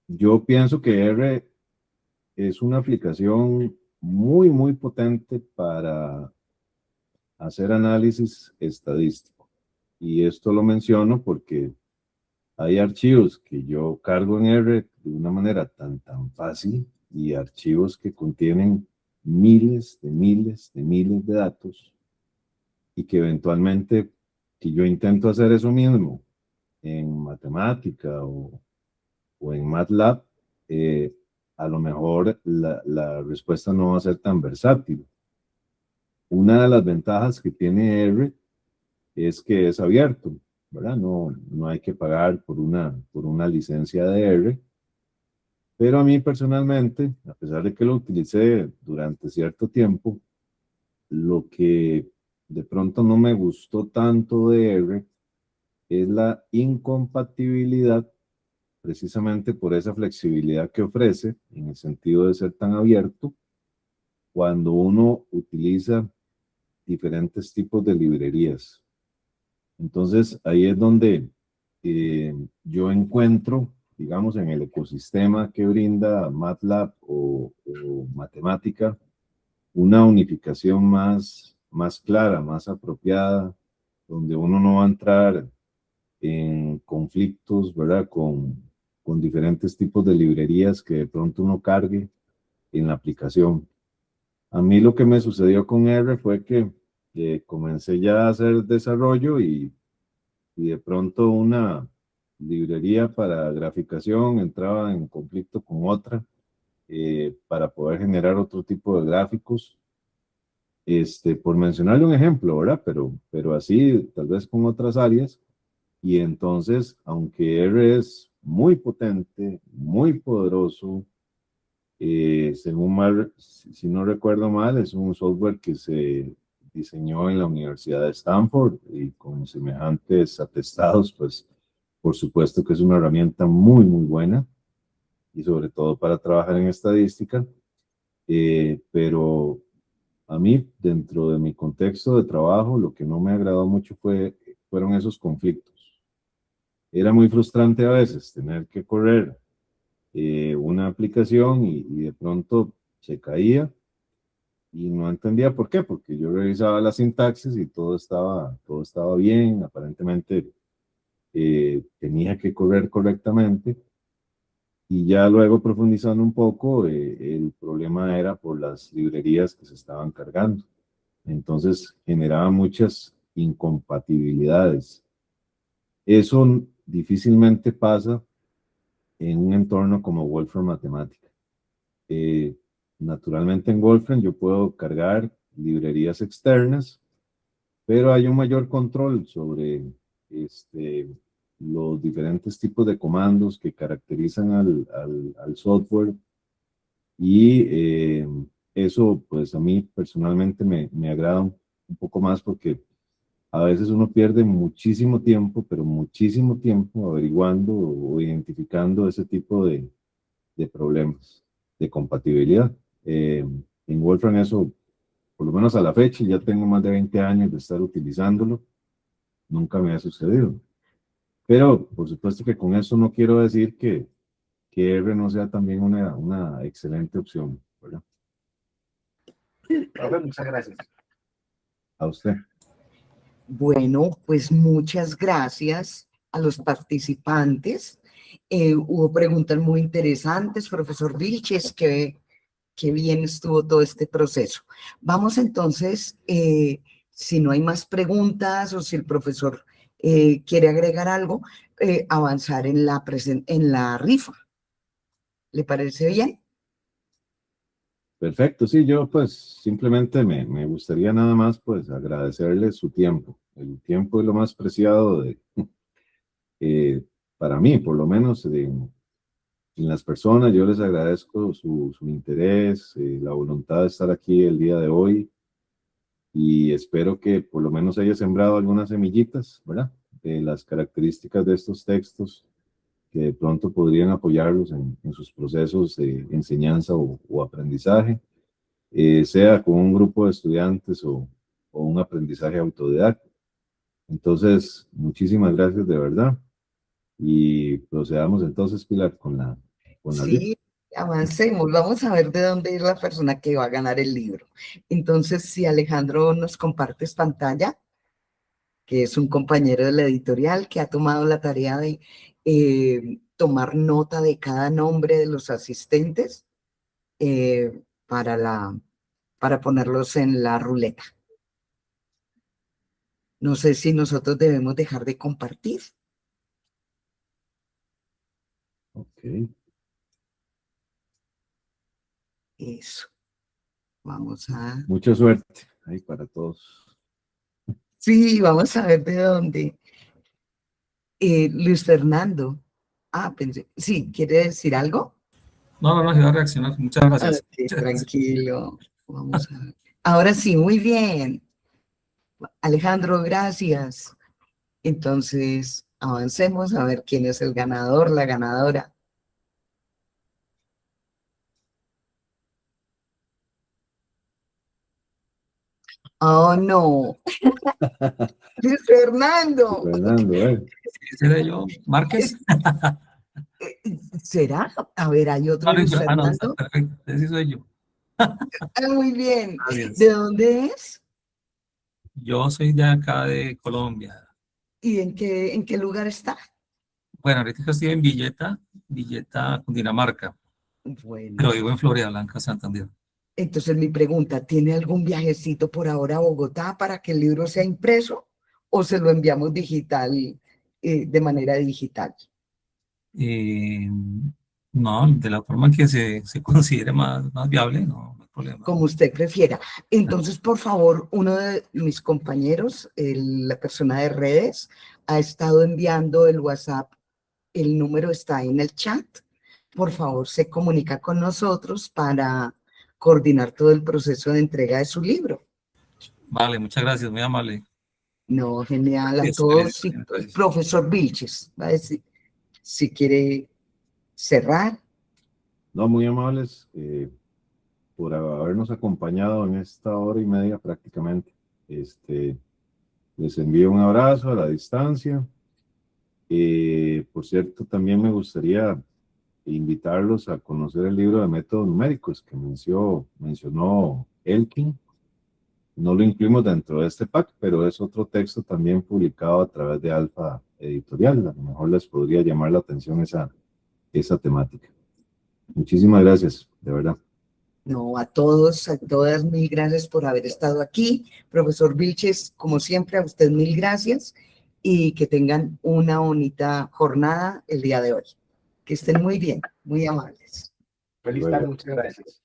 Yo pienso que R es una aplicación muy potente para hacer análisis estadístico. Y esto lo menciono porque hay archivos que yo cargo en R de una manera tan fácil, y archivos que contienen miles de datos, y que eventualmente, si yo intento hacer eso mismo en matemática o en MATLAB, a lo mejor la respuesta no va a ser tan versátil. Una de las ventajas que tiene R es que es abierto, ¿verdad? No hay que pagar por una licencia de R, pero a mí personalmente, a pesar de que lo utilicé durante cierto tiempo, lo que de pronto no me gustó tanto de R es la incompatibilidad, precisamente por esa flexibilidad que ofrece, en el sentido de ser tan abierto, cuando uno utiliza diferentes tipos de librerías. Entonces, ahí es donde yo encuentro, digamos, en el ecosistema que brinda MATLAB o matemática, una unificación más clara, más apropiada, donde uno no va a entrar en conflictos, ¿verdad? Con diferentes tipos de librerías que de pronto uno cargue en la aplicación. A mí lo que me sucedió con R fue que comencé ya a hacer desarrollo, y de pronto una librería para graficación entraba en conflicto con otra para poder generar otro tipo de gráficos. Por mencionarle un ejemplo, ¿verdad? Pero así, tal vez con otras áreas. Y entonces, aunque R es muy potente, muy poderoso, si no recuerdo mal, es un software que se diseñó en la Universidad de Stanford, y con semejantes atestados, pues por supuesto que es una herramienta muy buena. y sobre todo para trabajar en estadística, pero a mí, dentro de mi contexto de trabajo, lo que no me agradó mucho fueron esos conflictos. Era muy frustrante a veces tener que correr una aplicación y de pronto se caía y no entendía por qué, porque yo revisaba la sintaxis y todo estaba bien, aparentemente tenía que correr correctamente. Y ya luego profundizando un poco, el problema era por las librerías que se estaban cargando. Entonces generaba muchas incompatibilidades. Eso difícilmente pasa en un entorno como Wolfram Matemática. Eh, Naturalmente en Wolfram yo puedo cargar librerías externas, pero hay un mayor control sobre los diferentes tipos de comandos que caracterizan al software y eso pues a mí personalmente me agrada un poco más porque a veces uno pierde muchísimo tiempo, pero muchísimo tiempo averiguando o identificando ese tipo de problemas de compatibilidad. En Wolfram eso, por lo menos a la fecha, ya tengo más de 20 años de estar utilizándolo, nunca me ha sucedido. Pero por supuesto que con eso no quiero decir que R no sea también una excelente opción, ¿verdad? Profe, muchas gracias. A usted. Bueno, pues muchas gracias a los participantes. Hubo preguntas muy interesantes, profesor Vilches, que bien estuvo todo este proceso. Vamos entonces, si no hay más preguntas o si el profesor quiere agregar algo, avanzar en la rifa. ¿Le parece bien? Perfecto, sí, yo pues simplemente me gustaría nada más pues agradecerle su tiempo. El tiempo es lo más preciado para mí, por lo menos en las personas. Yo les agradezco su interés, la voluntad de estar aquí el día de hoy y espero que por lo menos haya sembrado algunas semillitas, ¿verdad? De las características de estos textos que de pronto podrían apoyarlos en sus procesos de enseñanza o aprendizaje, sea con un grupo de estudiantes o un aprendizaje autodidacta. Entonces, muchísimas gracias de verdad y procedamos entonces, Pilar, con la lista. Sí, avancemos. Vamos a ver de dónde es la persona que va a ganar el libro. Entonces, si Alejandro nos compartes pantalla, que es un compañero de la editorial que ha tomado la tarea de tomar nota de cada nombre de los asistentes para ponerlos en la ruleta. No sé si nosotros debemos dejar de compartir. Ok. Eso. Vamos a... Mucha suerte ahí para todos. Sí, vamos a ver de dónde. Luis Fernando. Ah, pensé. Sí, ¿quiere decir algo? No, iba a reaccionar. Muchas gracias. Ok, Muchas gracias. tranquilo. Vamos a ver. Ahora sí, muy bien. Alejandro, gracias. Entonces, avancemos a ver quién es el ganador, la ganadora. Oh, no. Luis Fernando. Fernando, ¿Ese era yo? ¿Márquez? ¿Será? A ver, hay otro No, Luis no, está Fernando. perfecto. Ese sí soy yo. Ah, muy bien. Gracias. ¿De dónde es? Yo soy de acá de Colombia. ¿Y en qué lugar está? Bueno, ahorita estoy en Villeta, Cundinamarca, Bueno, pero vivo en Florida Blanca, Santander. entonces mi pregunta, ¿tiene algún viajecito por ahora a Bogotá para que el libro sea impreso o se lo enviamos digital, de manera digital? Eh, no, de la forma que se considere más viable, no hay problema. Como usted prefiera. Entonces, por favor, uno de mis compañeros, la persona de redes, ha estado enviando el WhatsApp, el número está en el chat. Por favor, se comunica con nosotros para coordinar todo el proceso de entrega de su libro. Vale, muchas gracias, muy amable. No, genial, a Excelente, todos. Sí, gracias. profesor Vilches, va a decir, si quiere cerrar. No, muy amables por habernos acompañado en esta hora y media prácticamente. Les envío un abrazo a la distancia. Por cierto, también me gustaría invitarlos a conocer el libro de métodos numéricos que mencionó Elkin. No lo incluimos dentro de este pack, pero es otro texto también publicado a través de Alfa Editorial. A lo mejor les podría llamar la atención esa temática. Muchísimas gracias, de verdad. No, a todos, a todas, mil gracias por haber estado aquí. Profesor Vilches, como siempre, a usted mil gracias y que tengan una bonita jornada el día de hoy. Que estén muy bien, muy amables. Feliz tarde, muchas gracias.